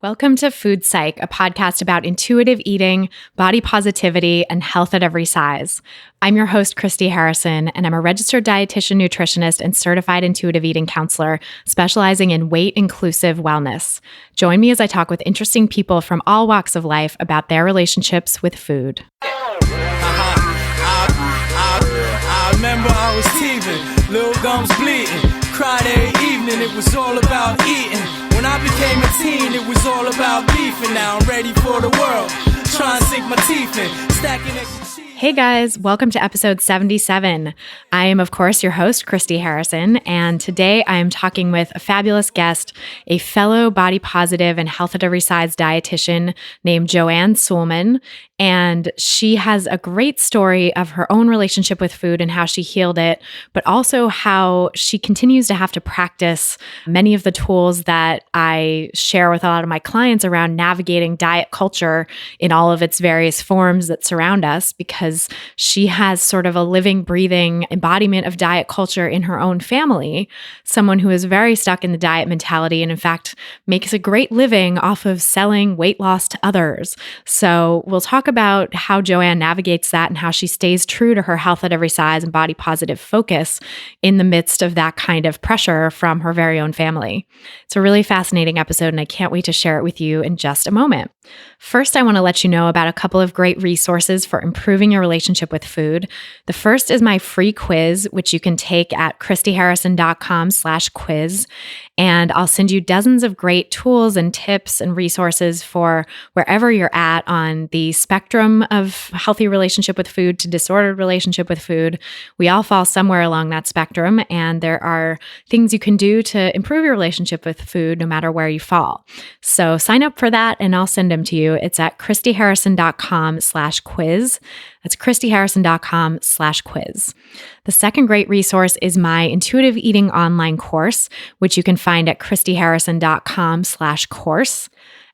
Welcome to Food Psych, a podcast about intuitive eating, body positivity, and health at every size. I'm your host, Christy Harrison, and I'm a registered dietitian, nutritionist, and certified intuitive eating counselor specializing in weight-inclusive wellness. Join me as I talk with interesting people from all walks of life about their relationships with food. I remember I was teething, little gums bleeding, cried every evening, it was all about eating. When I became a teen, it was all about beef, and now I'm ready for the world. Try and sink my teeth in, stacking extra cheese. Hey guys, welcome to episode 77. I am, of course, your host, Christy Harrison, and today I am talking with a fabulous guest, a fellow body positive and health at every size dietitian named Joanne Soolman. And she has a great story of her own relationship with food and how she healed it, but also how she continues to have to practice many of the tools that I share with a lot of my clients around navigating diet culture in all of its various forms that surround us, because she has sort of a living, breathing embodiment of diet culture in her own family, someone who is very stuck in the diet mentality and in fact makes a great living off of selling weight loss to others. So we'll talk about how Joanne navigates that and how she stays true to her health at every size and body positive focus in the midst of that kind of pressure from her very own family. It's a really fascinating episode, and I can't wait to share it with you in just a moment. First, I want to let you know about a couple of great resources for improving your relationship with food. The first is my free quiz, which you can take at christyharrison.com/quiz. And I'll send you dozens of great tools and tips and resources for wherever you're at on the spectrum of healthy relationship with food to disordered relationship with food. We all fall somewhere along that spectrum, and there are things you can do to improve your relationship with food no matter where you fall. So sign up for that and I'll send them to you. It's at christyharrison.com/quiz. That's christyharrison.com/quiz. The second great resource is my intuitive eating online course, which you can find at christyharrison.com/course.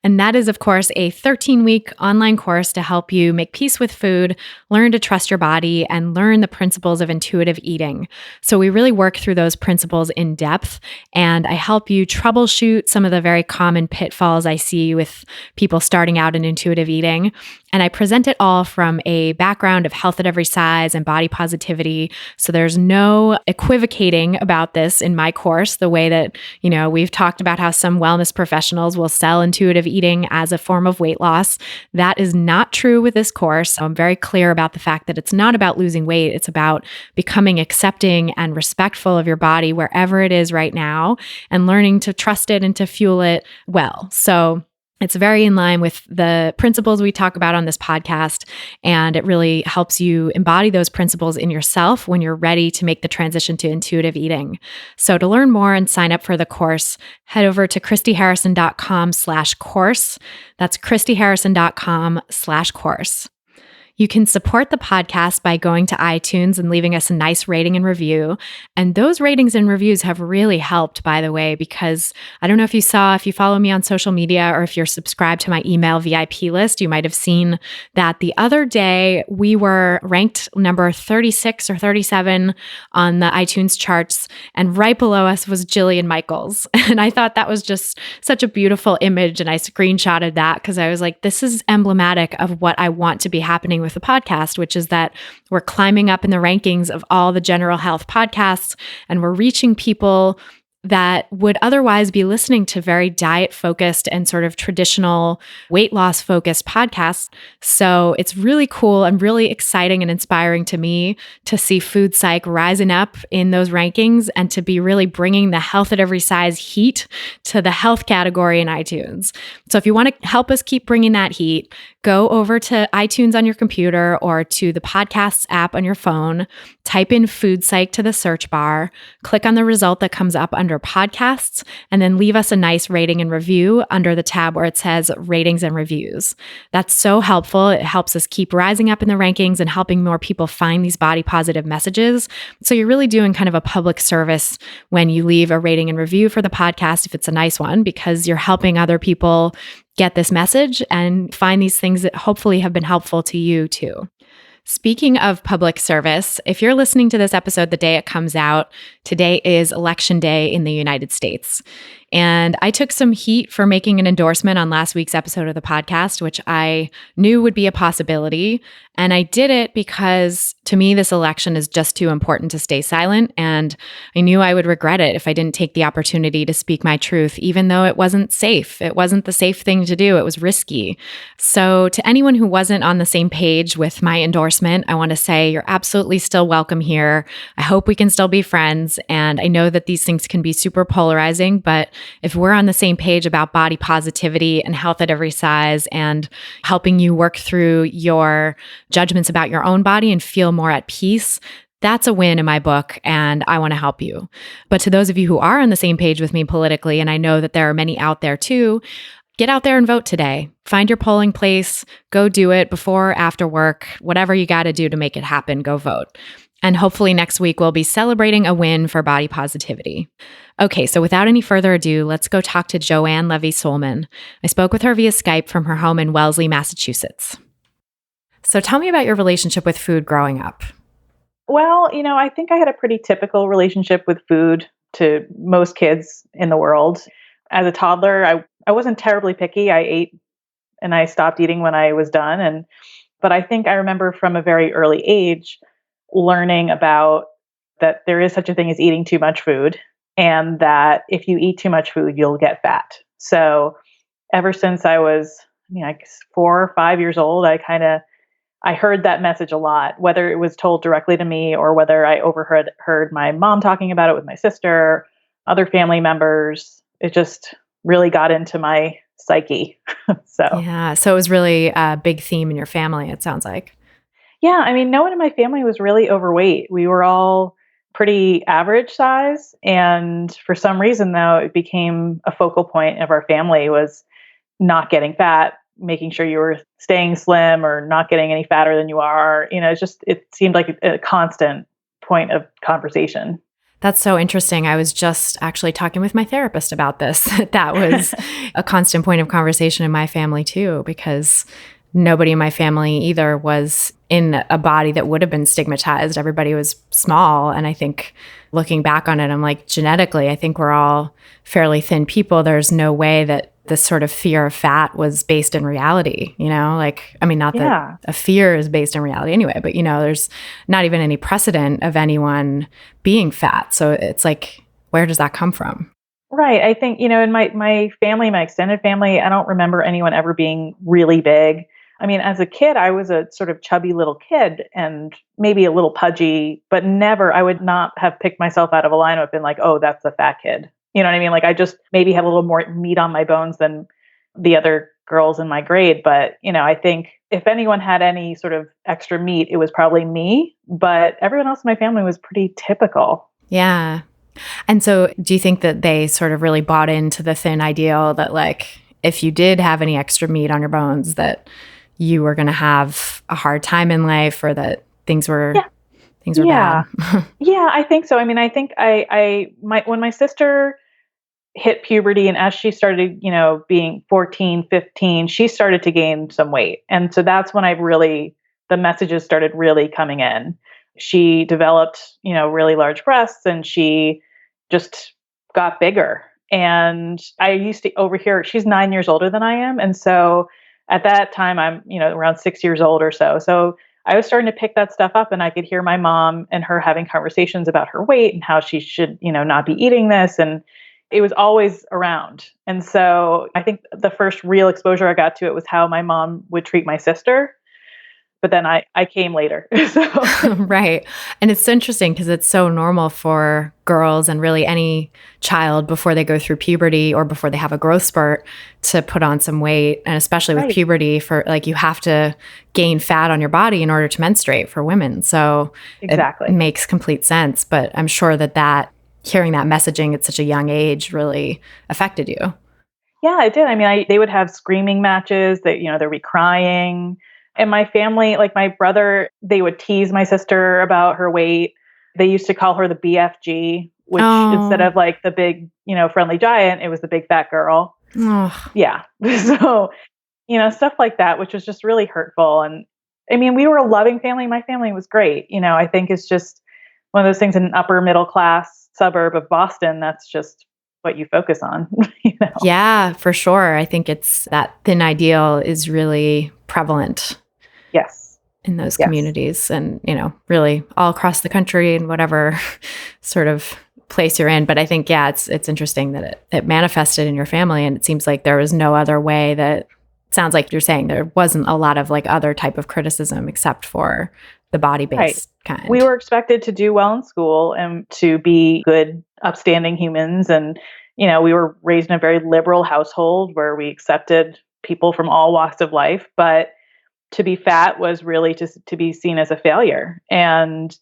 And that is, of course, a 13-week online course to help you make peace with food, learn to trust your body, and learn the principles of intuitive eating. So we really work through those principles in depth, and I help you troubleshoot some of the very common pitfalls I see with people starting out in intuitive eating. And I present it all from a background of health at every size and body positivity. So there's no equivocating about this in my course, the way that, we've talked about how some wellness professionals will sell intuitive eating as a form of weight loss. That is not true with this course. I'm very clear about the fact that it's not about losing weight. It's about becoming accepting and respectful of your body wherever it is right now and learning to trust it and to fuel it well. So it's very in line with the principles we talk about on this podcast, and it really helps you embody those principles in yourself when you're ready to make the transition to intuitive eating. So to learn more and sign up for the course, head over to christyharrison.com/course. That's christyharrison.com/course. You can support the podcast by going to iTunes and leaving us a nice rating and review. And those ratings and reviews have really helped, by the way, because I don't know if you follow me on social media or if you're subscribed to my email VIP list, you might have seen that the other day we were ranked number 36 or 37 on the iTunes charts, and right below us was Jillian Michaels. And I thought that was just such a beautiful image, and I screenshotted that because I was like, this is emblematic of what I want to be happening with the podcast, which is that we're climbing up in the rankings of all the general health podcasts, and we're reaching people that would otherwise be listening to very diet-focused and sort of traditional weight loss-focused podcasts. So it's really cool and really exciting and inspiring to me to see Food Psych rising up in those rankings and to be really bringing the health at every size heat to the health category in iTunes. So if you want to help us keep bringing that heat, go over to iTunes on your computer or to the podcasts app on your phone, type in Food Psych to the search bar, click on the result that comes up under podcasts, and then leave us a nice rating and review under the tab where it says ratings and reviews. That's so helpful. It helps us keep rising up in the rankings and helping more people find these body positive messages. So you're really doing kind of a public service when you leave a rating and review for the podcast, if it's a nice one, because you're helping other people get this message and find these things that hopefully have been helpful to you too. Speaking of public service, if you're listening to this episode the day it comes out, today is Election Day in the United States. And I took some heat for making an endorsement on last week's episode of the podcast, which I knew would be a possibility. And I did it because to me, this election is just too important to stay silent. And I knew I would regret it if I didn't take the opportunity to speak my truth, even though it wasn't safe. It wasn't the safe thing to do. It was risky. So to anyone who wasn't on the same page with my endorsement, I want to say you're absolutely still welcome here. I hope we can still be friends. And I know that these things can be super polarizing, but if we're on the same page about body positivity and health at every size and helping you work through your judgments about your own body and feel more at peace, that's a win in my book, and I want to help you. But to those of you who are on the same page with me politically, and I know that there are many out there too, get out there and vote today. Find your polling place, go do it before or after work, whatever you got to do to make it happen, go vote. And hopefully next week we'll be celebrating a win for body positivity. Okay, so without any further ado, let's go talk to Joanne Levy Soolman. I spoke with her via Skype from her home in Wellesley, Massachusetts. So tell me about your relationship with food growing up. Well, I think I had a pretty typical relationship with food to most kids in the world. As a toddler, I wasn't terribly picky. I ate and I stopped eating when I was done. But I think I remember from a very early age learning about that there is such a thing as eating too much food, and that if you eat too much food, you'll get fat. So ever since I was, I guess 4 or 5 years old, I heard that message a lot, whether it was told directly to me or whether I heard my mom talking about it with my sister, other family members. It just really got into my psyche. So it was really a big theme in your family, it sounds like. Yeah, no one in my family was really overweight. We were all pretty average size. And for some reason, though, it became a focal point of our family was not getting fat, making sure you were staying slim or not getting any fatter than you are. It seemed like a constant point of conversation. That's so interesting. I was just actually talking with my therapist about this. That was a constant point of conversation in my family too, because nobody in my family either was in a body that would have been stigmatized. Everybody was small. And I think looking back on it, I'm like, genetically, I think we're all fairly thin people. There's no way that this sort of fear of fat was based in reality, not that a fear is based in reality anyway, but there's not even any precedent of anyone being fat. So it's like, where does that come from? Right. I think, in my family, my extended family, I don't remember anyone ever being really big. As a kid, I was a sort of chubby little kid and maybe a little pudgy, but I would not have picked myself out of a lineup and like, oh, that's a fat kid. You know what I mean? Like I just maybe had a little more meat on my bones than the other girls in my grade. But, I think if anyone had any sort of extra meat, it was probably me. But everyone else in my family was pretty typical. Yeah. And so do you think that they sort of really bought into the thin ideal that like, if you did have any extra meat on your bones, that you were going to have a hard time in life, or that things were bad? Yeah, I think so. I think when my sister hit puberty and as she started, being 14, 15, she started to gain some weight. And so that's when the messages started really coming in. She developed, really large breasts and she just got bigger. And I used to overhear, she's 9 years older than I am. And so at that time, I'm, around 6 years old or so. So I was starting to pick that stuff up and I could hear my mom and her having conversations about her weight and how she should, not be eating this. And it was always around. And so I think the first real exposure I got to it was how my mom would treat my sister. But then I came later. Right. And it's so interesting because it's so normal for girls and really any child before they go through puberty or before they have a growth spurt to put on some weight. And especially with puberty, for like you have to gain fat on your body in order to menstruate for women. So exactly. It makes complete sense. But I'm sure that hearing that messaging at such a young age really affected you. Yeah, it did. They would have screaming matches that, they'd be crying. And my family, like my brother, they would tease my sister about her weight. They used to call her the BFG, which instead of like the big, friendly giant, it was the big fat girl. Oh. Yeah. So, stuff like that, which was just really hurtful. And we were a loving family. My family was great. I think it's just one of those things in an upper middle class suburb of Boston. That's just what you focus on, Yeah, for sure. I think it's that thin ideal is really prevalent Yes. in those Yes. communities and, really all across the country and whatever sort of place you're in. But I think, it's interesting that it manifested in your family, and it seems like there was no other way. That sounds like you're saying there wasn't a lot of like other type of criticism except for the body-based kind. We were expected to do well in school and to be good, upstanding humans. And, we were raised in a very liberal household where we accepted people from all walks of life. But to be fat was really to be seen as a failure. And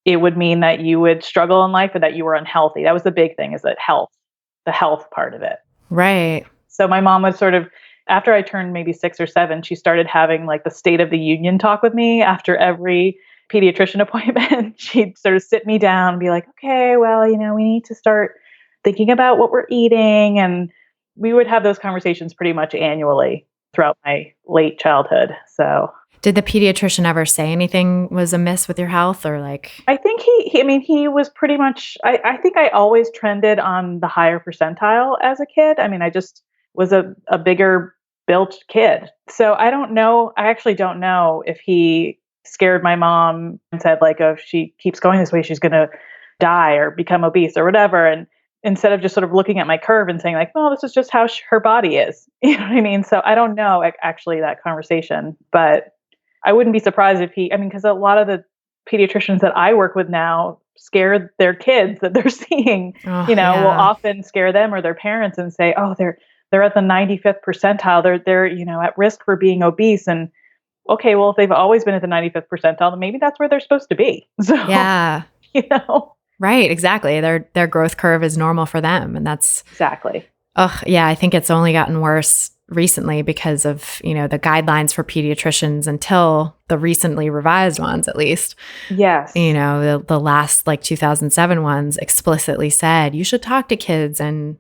it would mean that you would struggle in life or that you were unhealthy. That was the big thing, is that the health part of it. Right. So my mom was sort of, after I turned maybe 6 or 7, she started having like the State of the Union talk with me after every pediatrician appointment. She'd sort of sit me down and be like, okay, well, we need to start thinking about what we're eating. And we would have those conversations pretty much annually throughout my late childhood. So did the pediatrician ever say anything was amiss with your health, or like? I think he was pretty much, I think I always trended on the higher percentile as a kid. I just was a bigger built kid. So I actually don't know if he scared my mom and said like, oh, if she keeps going this way, she's going to die or become obese or whatever. And instead of just sort of looking at my curve and saying like, well, this is just how her body is. You know what I mean? So I don't know actually that conversation, but I wouldn't be surprised if because a lot of the pediatricians that I work with now scare their kids that they're seeing, will often scare them or their parents and say, oh, they're at the 95th percentile. They're at risk for being obese. And okay, well, if they've always been at the 95th percentile, then maybe that's where they're supposed to be. So, yeah, right. Exactly. Their growth curve is normal for them. And that's exactly. I think it's only gotten worse recently because of, the guidelines for pediatricians until the recently revised ones, at least. Yes. The last like 2007 ones explicitly said you should talk to kids and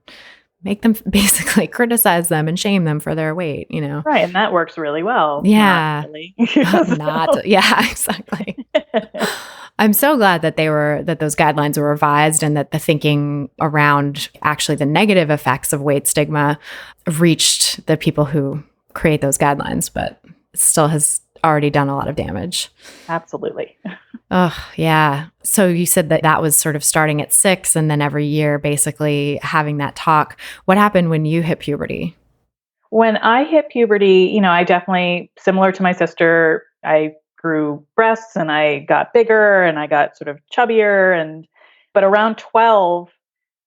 make them basically criticize them and shame them for their weight, Right. And that works really well. Yeah. Not really. Yeah, exactly. I'm so glad that those guidelines were revised and that the thinking around actually the negative effects of weight stigma reached the people who create those guidelines, but it still has already done a lot of damage. Absolutely. Oh, yeah. So you said that was sort of starting at 6 and then every year basically having that talk. What happened when you hit puberty? When I hit puberty, I definitely, similar to my sister, I grew breasts and I got bigger and I got sort of chubbier. But around 12,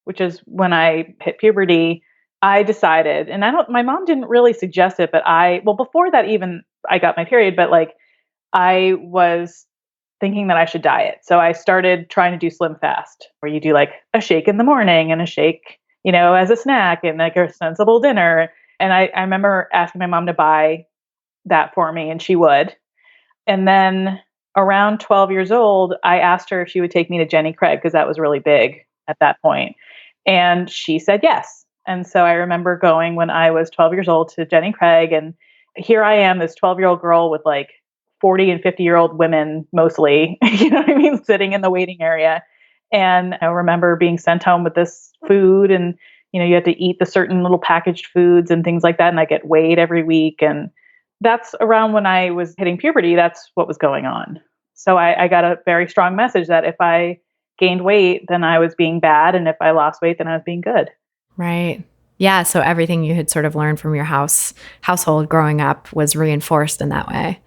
which is when I hit puberty, I decided, and my mom didn't really suggest it, but before that even I got my period, but like I was thinking that I should diet. So I started trying to do Slim Fast, where you do like a shake in the morning and a shake, as a snack and like a sensible dinner. And I remember asking my mom to buy that for me, and she would. And then around 12 years old, I asked her if she would take me to Jenny Craig, because that was really big at that point. And she said yes. And so I remember going when I was 12 years old to Jenny Craig, and here I am, this 12-year-old girl with like 40 and 50-year-old women, mostly, sitting in the waiting area. And I remember being sent home with this food, and, you had to eat the certain little packaged foods and things like that. And I get weighed every week. And that's around when I was hitting puberty. That's what was going on. So I got a very strong message that if I gained weight, then I was being bad. And if I lost weight, then I was being good. Right. Yeah. So everything you had sort of learned from your household growing up was reinforced in that way.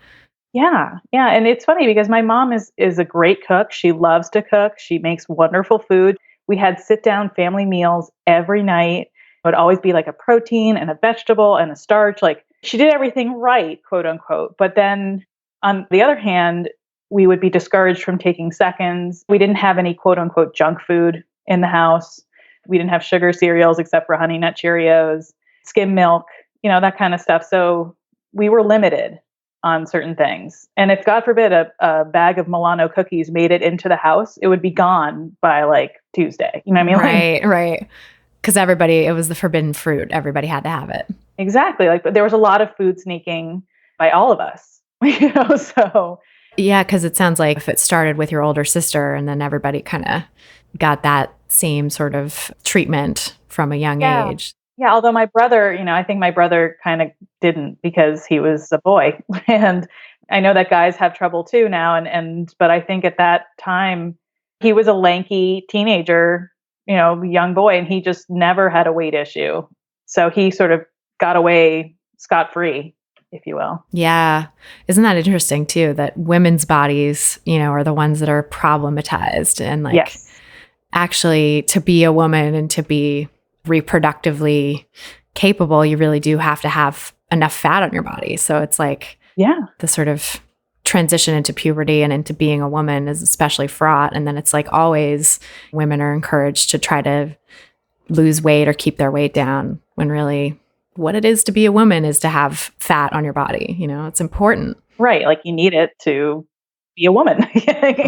Yeah. Yeah. And it's funny because my mom is a great cook. She loves to cook. She makes wonderful food. We had sit down family meals every night. It would always be like a protein and a vegetable and a starch. Like she did everything right, quote unquote. But then on the other hand, we would be discouraged from taking seconds. We didn't have any quote unquote junk food in the house. We didn't have sugar cereals except for Honey Nut Cheerios, skim milk, that kind of stuff. So we were limited on certain things. And if, God forbid, a bag of Milano cookies made it into the house, it would be gone by like Tuesday. You know what I mean? Right. Because it was the forbidden fruit. Everybody had to have it. Exactly. Like, but there was a lot of food sneaking by all of us, so. Yeah, because it sounds like if it started with your older sister and then everybody kind of got that same sort of treatment from a young Yeah. age. Yeah, although my brother, I think my brother kind of didn't because he was a boy. And I know that guys have trouble too now but I think at that time he was a lanky teenager, young boy, and he just never had a weight issue. So he sort of got away scot-free, if you will. Yeah. Isn't that interesting too, that women's bodies, are the ones that are problematized, and like Yes. actually to be a woman and to be reproductively capable, you really do have to have enough fat on your body. So it's like Yeah. the sort of transition into puberty and into being a woman is especially fraught. And then it's like always women are encouraged to try to lose weight or keep their weight down, when really what it is to be a woman is to have fat on your body. It's important. Right. Like you need it to be a woman.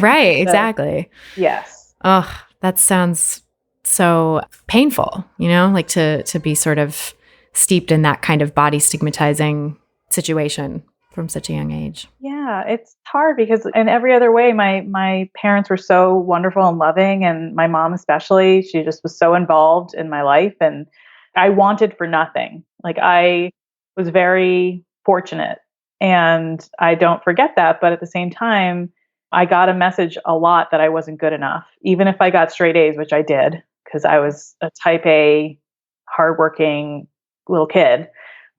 Right. So, Exactly. yes. Oh, that sounds so painful, like to be sort of steeped in that kind of body stigmatizing situation from such a young age. Yeah, it's hard because in every other way, my parents were so wonderful and loving, and my mom especially, she just was so involved in my life, and I wanted for nothing. Like I was very fortunate, and I don't forget that. But at the same time, I got a message a lot that I wasn't good enough, even if I got straight A's, which I did because I was a type A, hardworking little kid.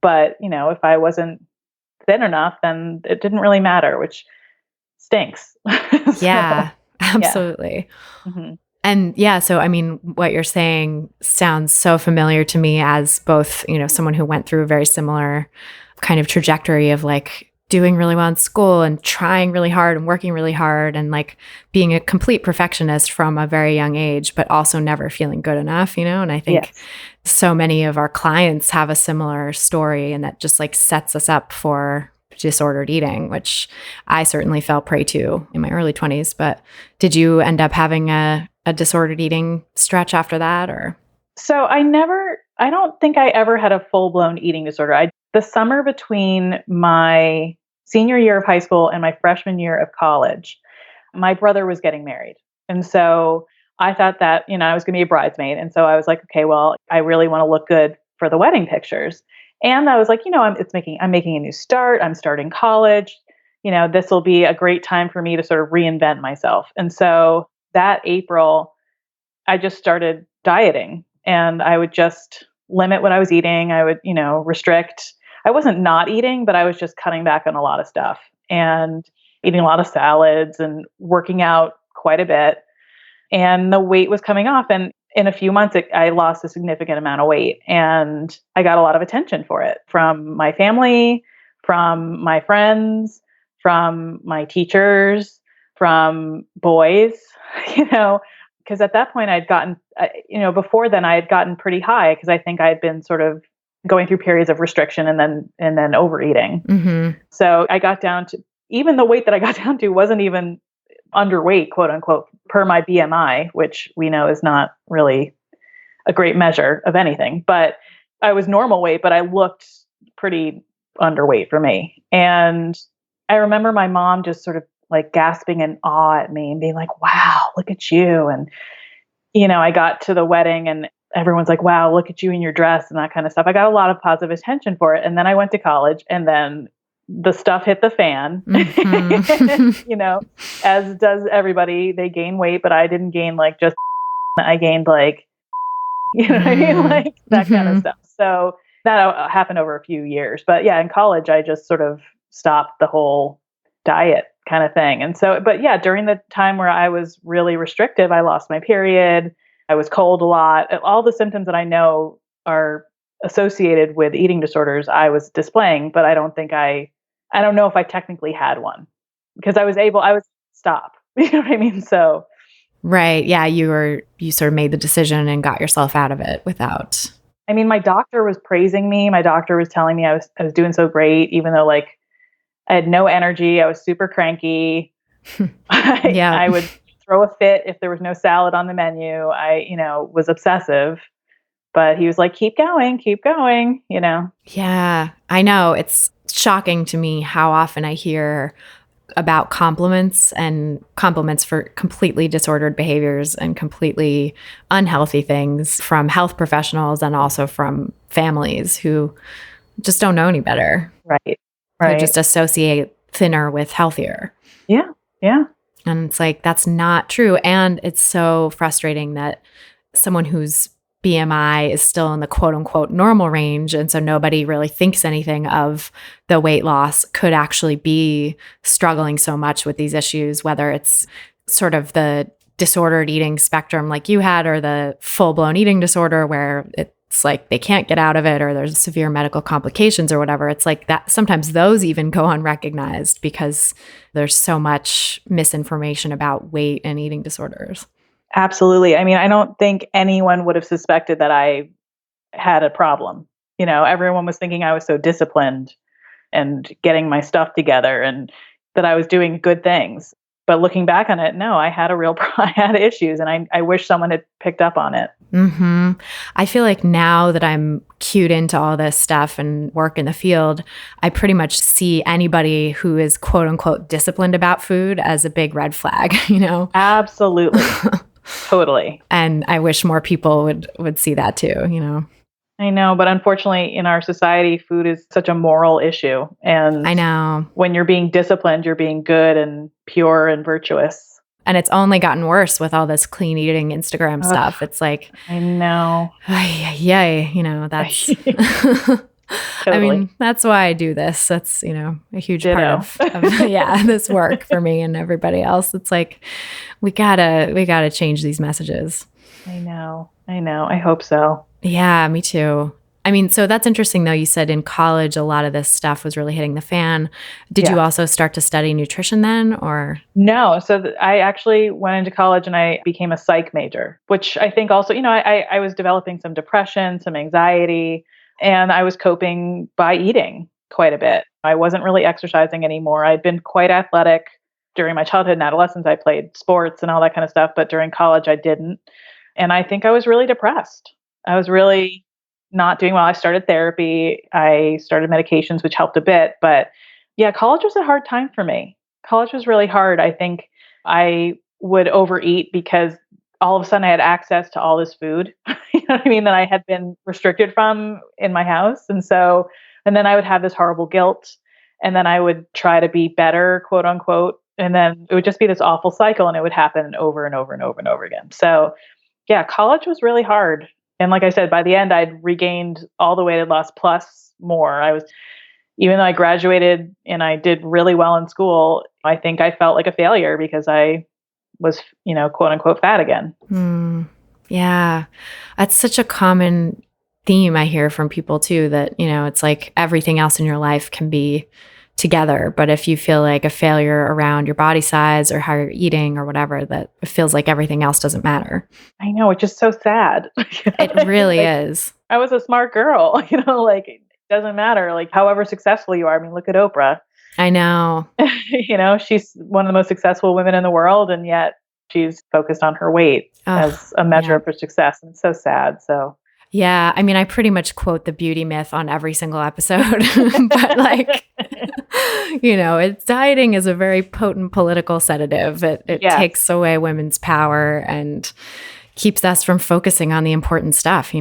But if I wasn't thin enough, then it didn't really matter, which stinks. Yeah, absolutely. Yeah. Mm-hmm. And yeah, so I mean, what you're saying sounds so familiar to me as both, someone who went through a very similar kind of trajectory of like doing really well in school and trying really hard and working really hard and like being a complete perfectionist from a very young age, but also never feeling good enough, and I think so many of our clients have a similar story, and that just like sets us up for disordered eating, which I certainly fell prey to in my early 20s. But did you end up having a disordered eating stretch after that, or? So I don't think I ever had a full-blown eating disorder. The summer between my senior year of high school and my freshman year of college, my brother was getting married. And so I thought that, I was going to be a bridesmaid. And so I was like, okay, well, I really want to look good for the wedding pictures. And I was like, I'm making a new start. I'm starting college. This will be a great time for me to sort of reinvent myself. And so that April, I just started dieting, and I would just limit what I was eating. I would, restrict. I wasn't not eating, but I was just cutting back on a lot of stuff and eating a lot of salads and working out quite a bit. And the weight was coming off. And in a few months, I lost a significant amount of weight, and I got a lot of attention for it from my family, from my friends, from my teachers, from boys, because at that point I'd gotten, before then I had gotten pretty high because I think I had been sort of going through periods of restriction and then overeating. Mm-hmm. So I got down to, even the weight that I got down to wasn't even underweight, quote unquote, per my BMI, which we know is not really a great measure of anything. But I was normal weight, but I looked pretty underweight for me. And I remember my mom just sort of like gasping in awe at me and being like, wow, look at you. And, I got to the wedding and everyone's like, wow, look at you in your dress and that kind of stuff. I got a lot of positive attention for it. And then I went to college, and then the stuff hit the fan, Mm-hmm. As does everybody. They gain weight, but I didn't gain like just, I gained like, what I mean? Like that kind of stuff. So that happened over a few years. But yeah, in college, I just sort of stopped the whole diet kind of thing. And so, but yeah, during the time where I was really restrictive, I lost my period. I was cold a lot. All the symptoms that I know are associated with eating disorders, I was displaying, but I don't know if I technically had one because I was stop. You know what I mean? So. Right. Yeah. You sort of made the decision and got yourself out of it without. I mean, my doctor was praising me. My doctor was telling me I was doing so great, even though like I had no energy. I was super cranky. Yeah. I would throw a fit if there was no salad on the menu. I, was obsessive, but he was like, keep going, Yeah, I know. It's shocking to me how often I hear about compliments and compliments for completely disordered behaviors and completely unhealthy things from health professionals and also from families who just don't know any better. Right. They just associate thinner with healthier. Yeah. Yeah. And it's like, that's not true. And it's so frustrating that someone whose BMI is still in the quote unquote normal range, and so nobody really thinks anything of the weight loss, could actually be struggling so much with these issues, whether it's sort of the disordered eating spectrum like you had, or the full-blown eating disorder where it's like they can't get out of it, or there's severe medical complications or whatever. It's like that sometimes those even go unrecognized because there's so much misinformation about weight and eating disorders. Absolutely. I mean, I don't think anyone would have suspected that I had a problem. Everyone was thinking I was so disciplined and getting my stuff together and that I was doing good things. But looking back on it, no, I had I had issues, and I wish someone had picked up on it. Mm-hmm. I feel like now that I'm cued into all this stuff and work in the field, I pretty much see anybody who is quote unquote disciplined about food as a big red flag, Absolutely. Totally. And I wish more people would see that too, I know, but unfortunately in our society, food is such a moral issue. And I know. When you're being disciplined, you're being good and pure and virtuous. And it's only gotten worse with all this clean eating Instagram stuff. It's like, I know. Yay, that's Totally. I mean, that's why I do this. That's, a huge Ditto. part of this work for me and everybody else. It's like, we gotta change these messages. I know. I hope so. Yeah, me too. I mean, so that's interesting though. You said in college, a lot of this stuff was really hitting the fan. Did you also start to study nutrition then, or? No. So I actually went into college and I became a psych major, which I think also, I was developing some depression, some anxiety, and I was coping by eating quite a bit. I wasn't really exercising anymore. I'd been quite athletic during my childhood and adolescence. I played sports and all that kind of stuff, but during college I didn't. And I think I was really depressed. I was really not doing well. I started therapy. I started medications, which helped a bit. But yeah, college was a hard time for me. College was really hard. I think I would overeat because all of a sudden I had access to all this food, you know what I mean, that I had been restricted from in my house. And then I would have this horrible guilt, and then I would try to be better, quote unquote. And then it would just be this awful cycle, and it would happen over and over and over and over again. So yeah, college was really hard. And like I said, by the end, I'd regained all the weight I'd lost plus more. Even though I graduated and I did really well in school, I think I felt like a failure because I was, quote unquote, fat again. Yeah. That's such a common theme I hear from people too, that, it's like everything else in your life can be together. But if you feel like a failure around your body size or how you're eating or whatever, that it feels like everything else doesn't matter. I know. It's just so sad. It really is. I was a smart girl, it doesn't matter. Like, however successful you are. I mean, look at Oprah. I know. She's one of the most successful women in the world, and yet she's focused on her weight as a measure of her success. And it's so sad. So yeah, I mean, I pretty much quote the beauty myth on every single episode, but like, dieting is a very potent political sedative. It takes away women's power and keeps us from focusing on the important stuff,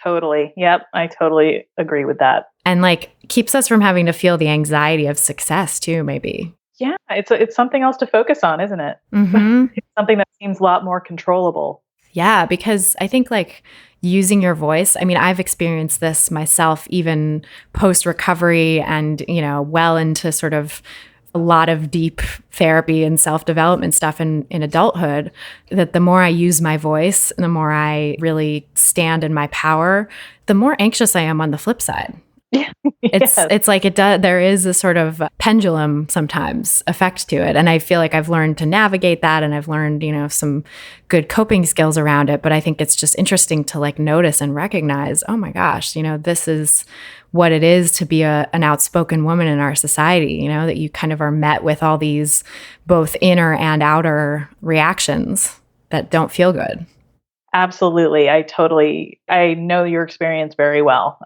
Totally. Yep. I totally agree with that. And like keeps us from having to feel the anxiety of success too, maybe. Yeah. It's something else to focus on, isn't it? Mm-hmm. It's something that seems a lot more controllable. Yeah, because I think like using your voice, I mean, I've experienced this myself, even post-recovery and, well into sort of a lot of deep therapy and self-development stuff in adulthood, that the more I use my voice and the more I really stand in my power, the more anxious I am on the flip side. Yeah. It's like it does. There is a sort of pendulum sometimes effect to it, and I feel like I've learned to navigate that, and I've learned some good coping skills around it. But I think it's just interesting to like notice and recognize, oh my gosh, this is what it is to be an outspoken woman in our society. That you kind of are met with all these both inner and outer reactions that don't feel good. Absolutely, I know your experience very well.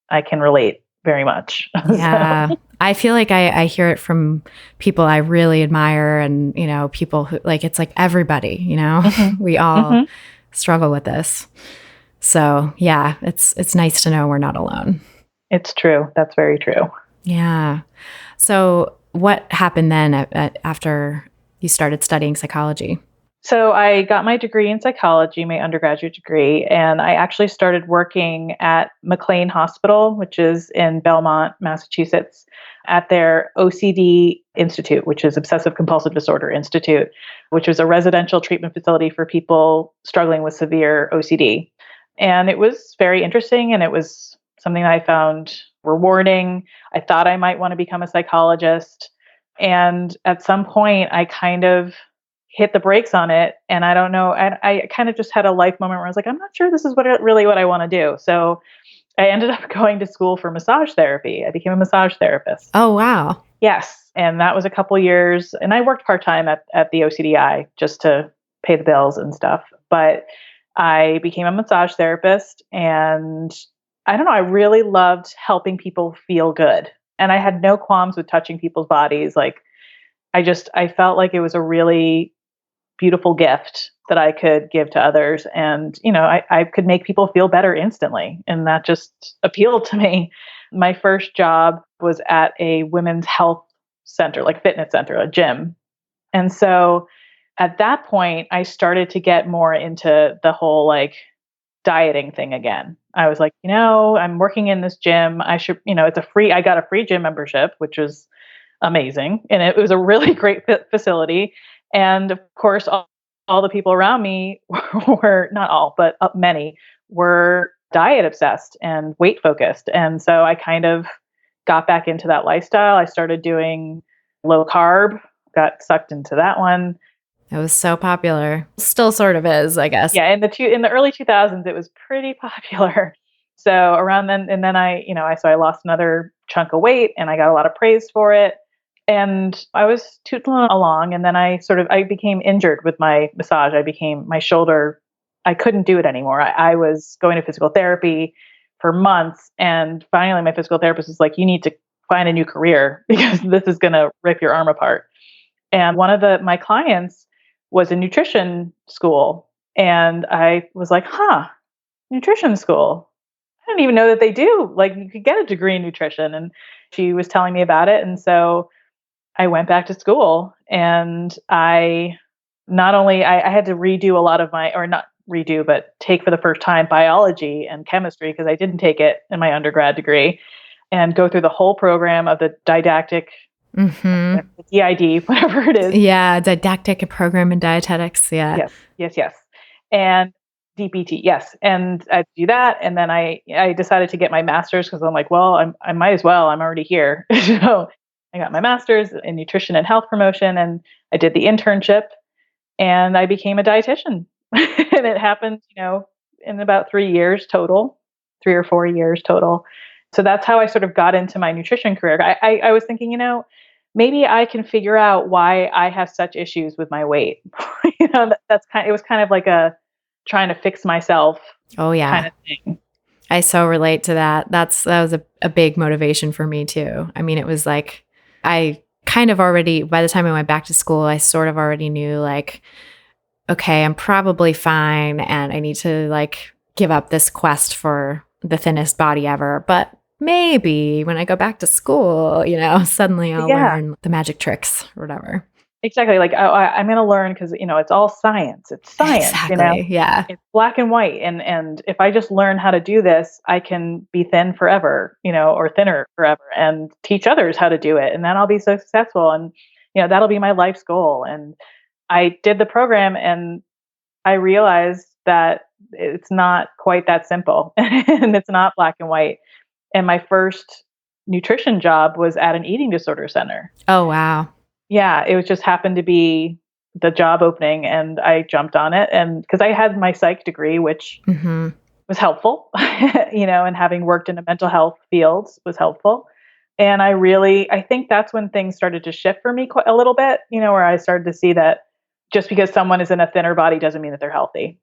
I can relate very much. Yeah. I feel like I hear it from people I really admire and, people who it's like everybody, we all struggle with this. So yeah, it's nice to know we're not alone. It's true. That's very true. Yeah. So what happened then after you started studying psychology? So I got my degree in psychology, my undergraduate degree, and I actually started working at McLean Hospital, which is in Belmont, Massachusetts, at their OCD Institute, which is Obsessive Compulsive Disorder Institute, which was a residential treatment facility for people struggling with severe OCD. And it was very interesting, and it was something that I found rewarding. I thought I might want to become a psychologist. And at some point, I kind of hit the brakes on it. And I don't know, I kind of just had a life moment where I was like, I'm not sure this is really what I want to do. So I ended up going to school for massage therapy. I became a massage therapist. Oh, wow. Yes. And that was a couple years. And I worked part-time at the OCDI just to pay the bills and stuff. But I became a massage therapist, and I don't know, I really loved helping people feel good. And I had no qualms with touching people's bodies. Like I felt like it was a really beautiful gift that I could give to others. And, I could make people feel better instantly. And that just appealed to me. My first job was at a women's health center, like fitness center, a gym. And so at that point, I started to get more into the whole dieting thing again. I was like, I'm working in this gym. I should, I got a free gym membership, which was amazing. And it was a really great facility. And of course, all the people around me were not all, but many were diet obsessed and weight focused. And so I kind of got back into that lifestyle. I started doing low carb, got sucked into that one. It was so popular. Still sort of is, I guess. Yeah, in the early 2000s, it was pretty popular. So around then, and then I lost another chunk of weight, and I got a lot of praise for it. And I was tootling along, and then I became injured with my massage. My shoulder, I couldn't do it anymore. I was going to physical therapy for months, and finally my physical therapist was like, you need to find a new career because this is going to rip your arm apart. And one of my clients was a nutrition school, and I was like, nutrition school. I didn't even know that they do. Like, you could get a degree in nutrition. And she was telling me about it. And so I went back to school, and I had to redo a lot of or not redo, but take for the first time biology and chemistry, because I didn't take it in my undergrad degree, and go through the whole program of the didactic, DID, whatever it is. Yeah, didactic program in dietetics. Yeah. Yes. And DPT, yes. And I do that. And then I decided to get my master's, because I'm like, well, I might as well. I'm already here. So I got my master's in nutrition and health promotion, and I did the internship, and I became a dietitian. And it happened, in about 3 years total, 3 or 4 years total. So that's how I sort of got into my nutrition career. I was thinking, maybe I can figure out why I have such issues with my weight. It was kind of like a trying to fix myself. Oh yeah. Kind of thing. I so relate to that. That was a big motivation for me too. I mean, it was like, I kind of already, by the time I went back to school, I sort of already knew okay, I'm probably fine, and I need to give up this quest for the thinnest body ever. But maybe when I go back to school, suddenly I'll learn the magic tricks or whatever. Exactly. I'm going to learn because, it's all science. It's science, Exactly. Yeah. It's black and white. And if I just learn how to do this, I can be thin forever, or thinner forever, and teach others how to do it. And then I'll be so successful. And, that'll be my life's goal. And I did the program, and I realized that it's not quite that simple, and it's not black and white. And my first nutrition job was at an eating disorder center. Oh, wow. Yeah, it was just happened to be the job opening, and I jumped on it. And because I had my psych degree, which was helpful, and having worked in the mental health fields was helpful. And I think that's when things started to shift for me a little bit, where I started to see that just because someone is in a thinner body doesn't mean that they're healthy,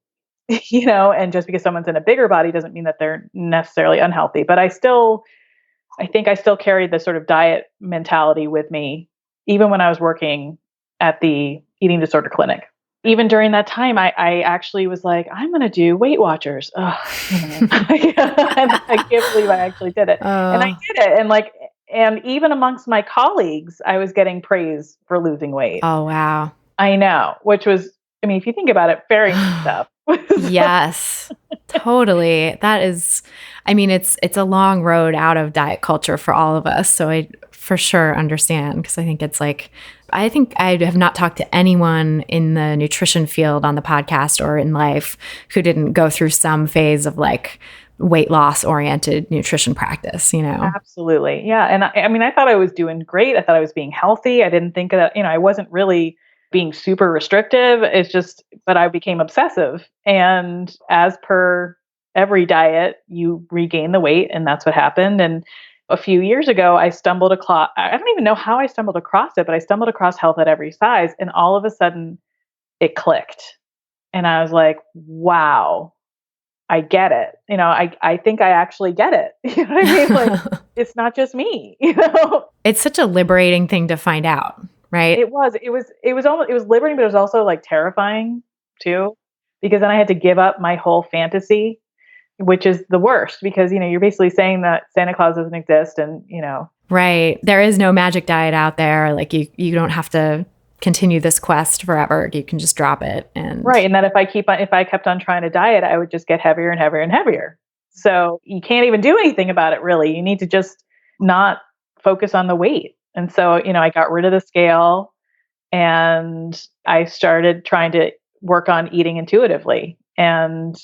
and just because someone's in a bigger body doesn't mean that they're necessarily unhealthy. But I still I think I still carried the sort of diet mentality with me, even when I was working at the eating disorder clinic. Even during that time, I actually was like, I'm going to do Weight Watchers. Ugh, I can't believe I actually did it. And I Oh, did it. And even amongst my colleagues, I was getting praise for losing weight. oh, wow. I know, which was, I mean, if you think about it, very messed up. Yes, totally. That is, I mean, it's a long road out of diet culture for all of us. So I for sure understand because I think I have not talked to anyone in the nutrition field on the podcast or in life who didn't go through some phase of like weight loss oriented nutrition practice, you know? Absolutely. Yeah. And I mean, I thought I was doing great. I thought I was being healthy. I didn't think that, I wasn't really being super restrictive. It's just, but I became obsessive. And as per every diet, you regain the weight, and that's what happened. And a few years ago, I don't even know how I stumbled across it, but I stumbled across Health at Every Size. And all of a sudden, it clicked. And I was like, wow, I get it. I think I actually get it. You know what I mean? Like, it's not just me, It's such a liberating thing to find out, right? It was liberating, but it was also like terrifying too, because then I had to give up my whole fantasy, which is the worst because, you're basically saying that Santa Claus doesn't exist and, Right. There is no magic diet out there. Like you don't have to continue this quest forever. You can just drop it. And right. And that if I kept on trying to diet, I would just get heavier and heavier and heavier. So you can't even do anything about it really. You need to just not focus on the weight. And so, I got rid of the scale and I started trying to work on eating intuitively. And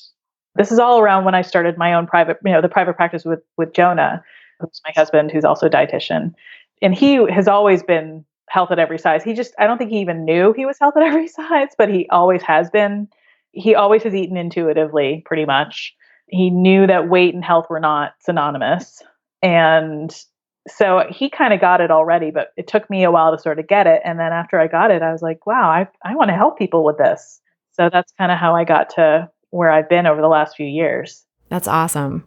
this is all around when I started my own the private practice with Jonah, who's my husband, who's also a dietitian. And he has always been health at every size. I don't think he even knew he was health at every size, but he always has been. He always has eaten intuitively, pretty much. He knew that weight and health were not synonymous. And so he kind of got it already, but it took me a while to sort of get it. And then after I got it, I was like, wow, I want to help people with this. So that's kind of how I got to where I've been over the last few years. that's awesome.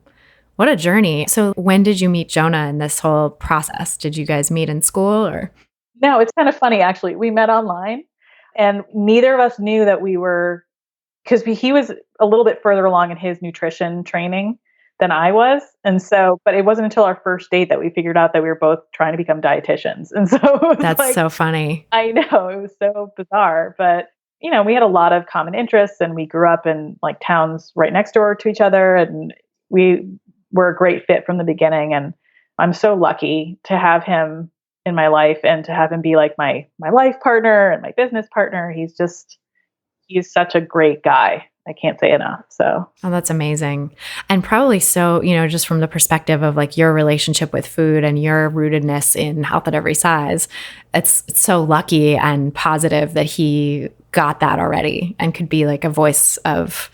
What a journey. So when did you meet Jonah in this whole process? Did you guys meet in school or? No, it's kind of funny, actually. We met online and neither of us knew that we were, because he was a little bit further along in his nutrition training than I was. And so, but it wasn't until our first date that we figured out that we were both trying to become dietitians. And so it was That's so funny. I know, it was so bizarre, but we had a lot of common interests and we grew up in like towns right next door to each other. And we were a great fit from the beginning. And I'm so lucky to have him in my life and to have him be like my life partner and my business partner. He's such a great guy. I can't say enough. So, oh, that's amazing. And probably so, just from the perspective of like your relationship with food and your rootedness in health at every size, it's so lucky and positive that he got that already and could be like a voice of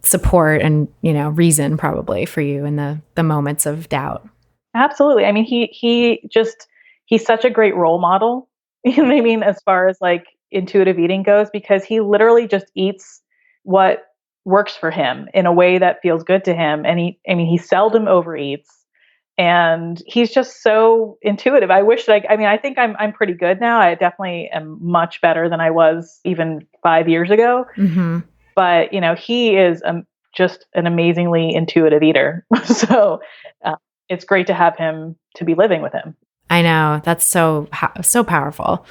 support and, reason probably for you in the moments of doubt. absolutely. I mean, he's such a great role model. You know what I mean? As far as like intuitive eating goes, because he literally just eats what works for him in a way that feels good to him. And he seldom overeats and he's just so intuitive. I wish I think I'm pretty good now. I definitely am much better than I was even 5 years ago. Mm-hmm. But, he is just an amazingly intuitive eater. So it's great to have him, to be living with him. I know. That's so powerful.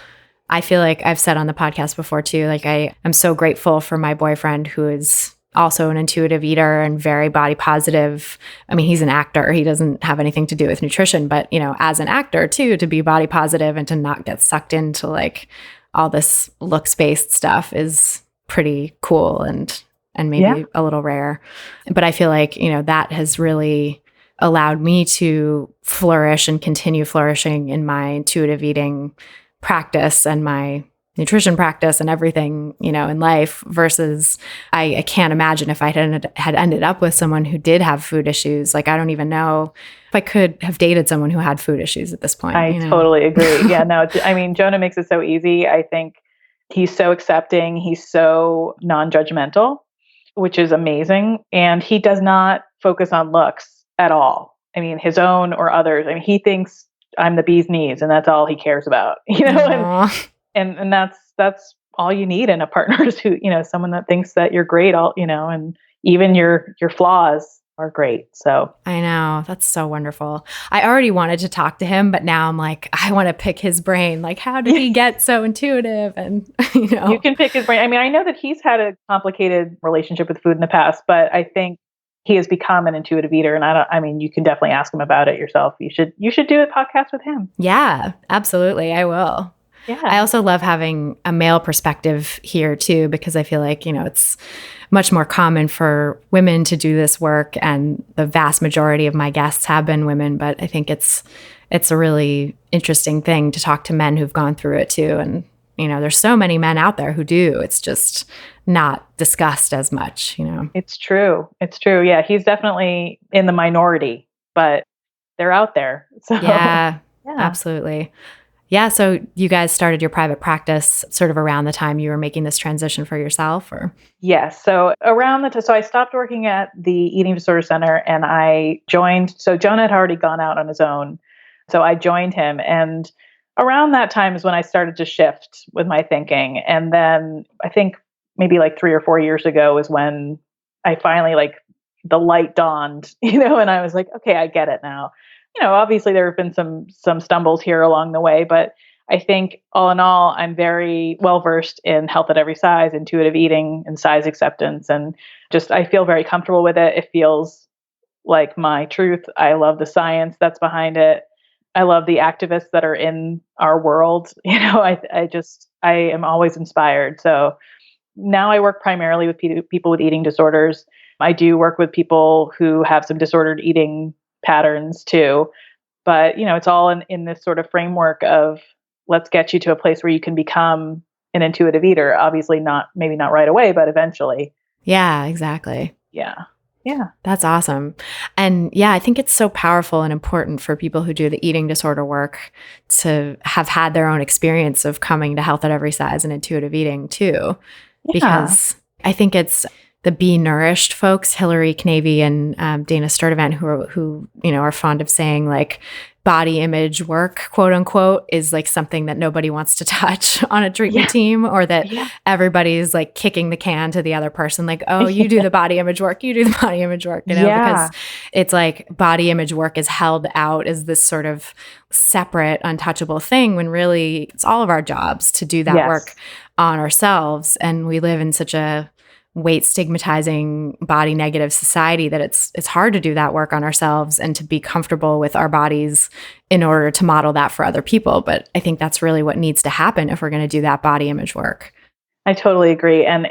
I feel like I've said on the podcast before too, like I am so grateful for my boyfriend who is also an intuitive eater and very body positive. I mean, he's an actor. He doesn't have anything to do with nutrition, but as an actor too, to be body positive and to not get sucked into like all this looks-based stuff is pretty cool and maybe a little rare. But I feel like, that has really allowed me to flourish and continue flourishing in my intuitive eating practice and my nutrition practice and everything, in life versus I can't imagine if I had ended up with someone who did have food issues. Like, I don't even know if I could have dated someone who had food issues at this point. I totally agree. Yeah, no, I mean, Jonah makes it so easy. I think he's so accepting. He's so non-judgmental, which is amazing. And he does not focus on looks at all. I mean, his own or others. I mean, he thinks I'm the bee's knees and that's all he cares about, Aw. and that's all you need in a partner is who, someone that thinks that you're great, and even your flaws are great. So I know. That's so wonderful. I already wanted to talk to him, but now I'm like, I want to pick his brain. Like, how did he get so intuitive? And, you can pick his brain. I mean, I know that he's had a complicated relationship with food in the past, but I think he has become an intuitive eater. And I mean, you can definitely ask him about it yourself. You should do a podcast with him. Yeah, absolutely. I will. Yeah. I also love having a male perspective here too, because I feel like, it's much more common for women to do this work. And the vast majority of my guests have been women, but I think it's a really interesting thing to talk to men who've gone through it too. And, there's so many men out there who do. It's just not discussed as much, It's true. It's true. Yeah. He's definitely in the minority, but they're out there. So Yeah, absolutely. Yeah. So you guys started your private practice sort of around the time you were making this transition for yourself, or? Yes. So so I stopped working at the Eating Disorder Center and I joined. So Jonah had already gone out on his own. So I joined him. And around that time is when I started to shift with my thinking. And then I think maybe like 3 or 4 years ago is when I finally the light dawned, and I was like, okay, I get it now. Obviously there have been some stumbles here along the way, but I think all in all, I'm very well versed in health at every size, intuitive eating, and size acceptance. And just, I feel very comfortable with it. It feels like my truth. I love the science that's behind it. I love the activists that are in our world. I am always inspired. So now I work primarily with people with eating disorders. I do work with people who have some disordered eating patterns too. But, it's all in this sort of framework of let's get you to a place where you can become an intuitive eater. Obviously maybe not right away, but eventually. Yeah, exactly. Yeah. Yeah. That's awesome. And yeah, I think it's so powerful and important for people who do the eating disorder work to have had their own experience of coming to health at every size and intuitive eating too. Yeah. Because I think it's the Be Nourished folks, Hillary Knavy and Dana Sturdivant, who are fond of saying like body image work, quote unquote, is like something that nobody wants to touch on a treatment team, or that everybody's like kicking the can to the other person, like, oh, you do the body image work, you do the body image work, because it's like body image work is held out as this sort of separate, untouchable thing, when really it's all of our jobs to do that work on ourselves. And we live in such a weight stigmatizing, body negative society that it's hard to do that work on ourselves and to be comfortable with our bodies in order to model that for other people. But I think that's really what needs to happen if we're going to do that body image work. I totally agree. And,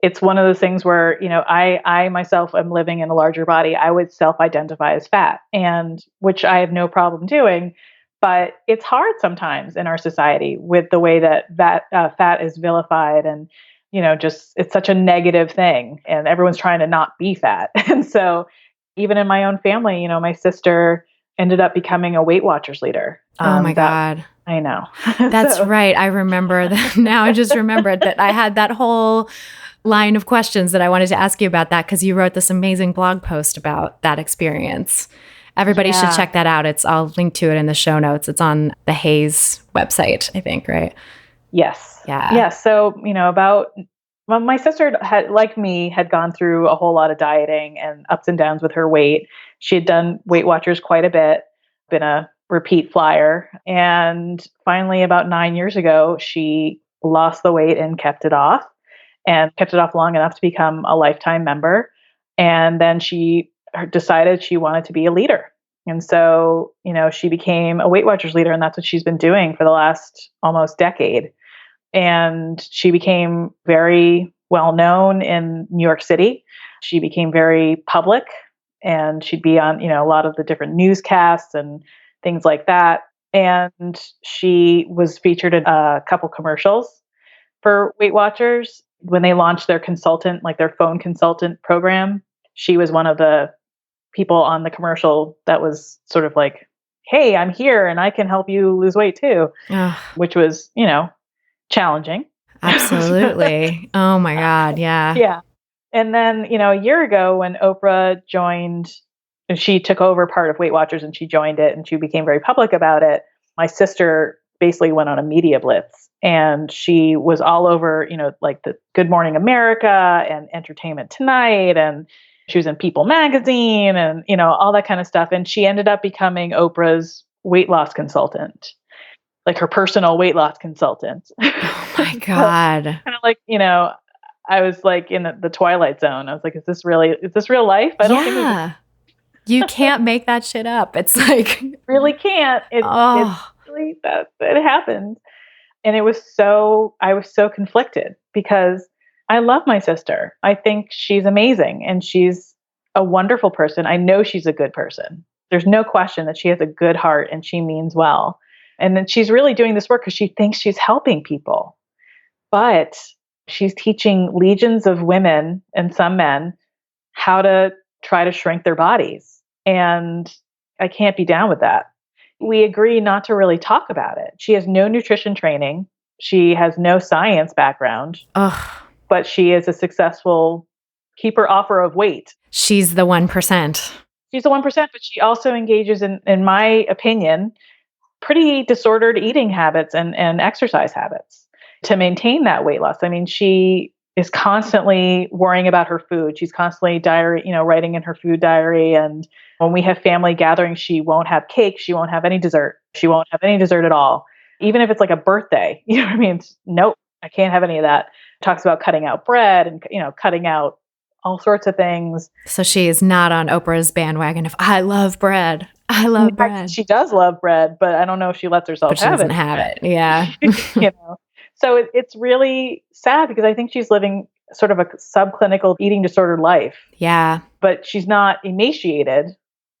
it's one of those things where, I myself am living in a larger body. I would self-identify as fat, and which I have no problem doing. But it's hard sometimes in our society with the way that fat is vilified, and just it's such a negative thing, and everyone's trying to not be fat. And so even in my own family, my sister ended up becoming a Weight Watchers leader. Oh my God. I know. That's right. I remember that. Now I just remembered that I had that whole line of questions that I wanted to ask you about that, because you wrote this amazing blog post about that experience. Everybody should check that out. I'll link to it in the show notes. It's on the Hayes website, I think, right? Yes. Yeah. Yeah. So, my sister had gone through a whole lot of dieting and ups and downs with her weight. She had done Weight Watchers quite a bit, been a repeat flyer. And finally, about 9 years ago, she lost the weight and kept it off long enough to become a lifetime member. And then she decided she wanted to be a leader. And so, she became a Weight Watchers leader, and that's what she's been doing for the last almost decade. And she became very well known in New York City. She became very public, and she'd be on, a lot of the different newscasts and things like that. And she was featured in a couple commercials for Weight Watchers when they launched their consultant, like their phone consultant program. She was one of the people on the commercial that was sort of like, hey, I'm here and I can help you lose weight too, which was, challenging. Absolutely. Oh my God. Yeah. Yeah. And then, a year ago when Oprah joined and she took over part of Weight Watchers and she joined it and she became very public about it. My sister basically went on a media blitz and she was all over, like the Good Morning America and Entertainment Tonight. And she was in People magazine and, all that kind of stuff. And she ended up becoming Oprah's weight loss consultant, like her personal weight loss consultant. Oh my God. Kind of like, I was like in the twilight zone. I was like, is this real life? I don't think you can't make that shit up. It's like, really can't. It's really that it happened. And I was so conflicted because I love my sister. I think she's amazing and she's a wonderful person. I know she's a good person. There's no question that she has a good heart and she means well. And then she's really doing this work because she thinks she's helping people. But she's teaching legions of women and some men how to try to shrink their bodies. And I can't be down with that. We agree not to really talk about it. She has no nutrition training. She has no science background. But she is a successful keeper offer of weight. She's the 1%. She's the 1%, but she also engages in my opinion, pretty disordered eating habits and exercise habits to maintain that weight loss. I mean, she is constantly worrying about her food. She's constantly writing in her food diary. And when we have family gatherings, she won't have cake. She won't have any dessert. She won't have any dessert at all. Even if it's like a birthday, you know what I mean? Nope, I can't have any of that. Talks about cutting out bread and, cutting out all sorts of things. So she is not on Oprah's bandwagon of, I love bread. I love bread. She does love bread, but I don't know if she lets herself but she doesn't have it. Yeah. So it's really sad because I think she's living sort of a subclinical eating disorder life. Yeah. But she's not emaciated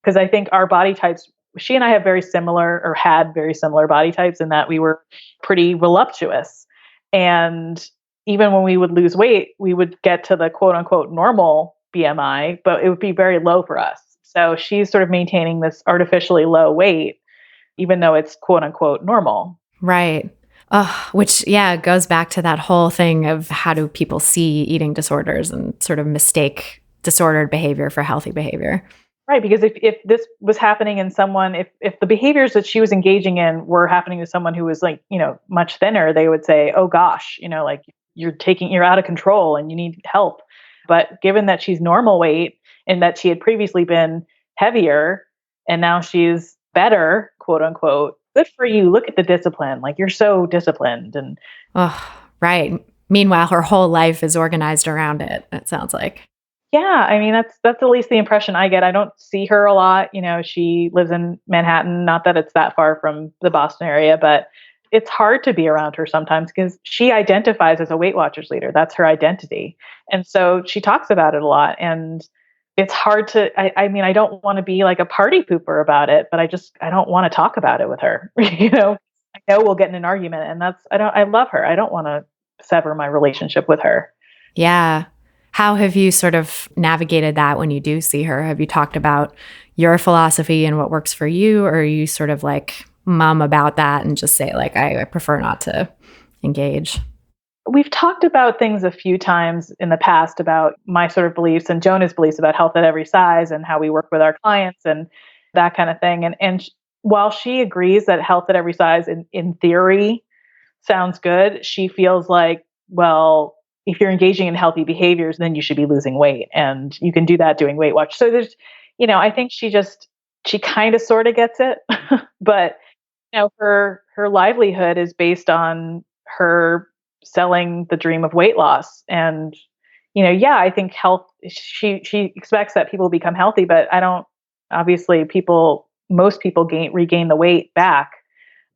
because I think our body types, she and I have very similar or had very similar body types in that we were pretty voluptuous. And even when we would lose weight, we would get to the quote unquote normal BMI, but it would be very low for us. So she's sort of maintaining this artificially low weight, even though it's quote unquote normal. Right. Which, goes back to that whole thing of how do people see eating disorders and sort of mistake disordered behavior for healthy behavior. Right. Because if this was happening in someone, if the behaviors that she was engaging in were happening to someone who was like, much thinner, they would say, oh gosh, like you're out of control and you need help. But given that she's normal weight and that she had previously been heavier and now she's better, quote unquote, good for you. Look at the discipline. Like you're so disciplined. And right. Meanwhile, her whole life is organized around it. It sounds like. Yeah. I mean, that's at least the impression I get. I don't see her a lot. She lives in Manhattan. Not that it's that far from the Boston area, but it's hard to be around her sometimes because she identifies as a Weight Watchers leader. That's her identity. And so she talks about it a lot. And it's hard to, I mean, I don't want to be like a party pooper about it, but I don't want to talk about it with her. I know we'll get in an argument and I love her. I don't want to sever my relationship with her. Yeah. How have you sort of navigated that when you do see her? Have you talked about your philosophy and what works for you? Or are you sort of like mum about that and just say like, I prefer not to engage? We've talked about things a few times in the past about my sort of beliefs and Jonah's beliefs about health at every size and how we work with our clients and that kind of thing. And while she agrees that health at every size in theory sounds good, she feels like, well, if you're engaging in healthy behaviors, then you should be losing weight. And you can do that doing Weight Watch. So there's, I think she kind of sort of gets it. But, her livelihood is based on her selling the dream of weight loss. And, I think health, she expects that people become healthy, but obviously most people regain the weight back,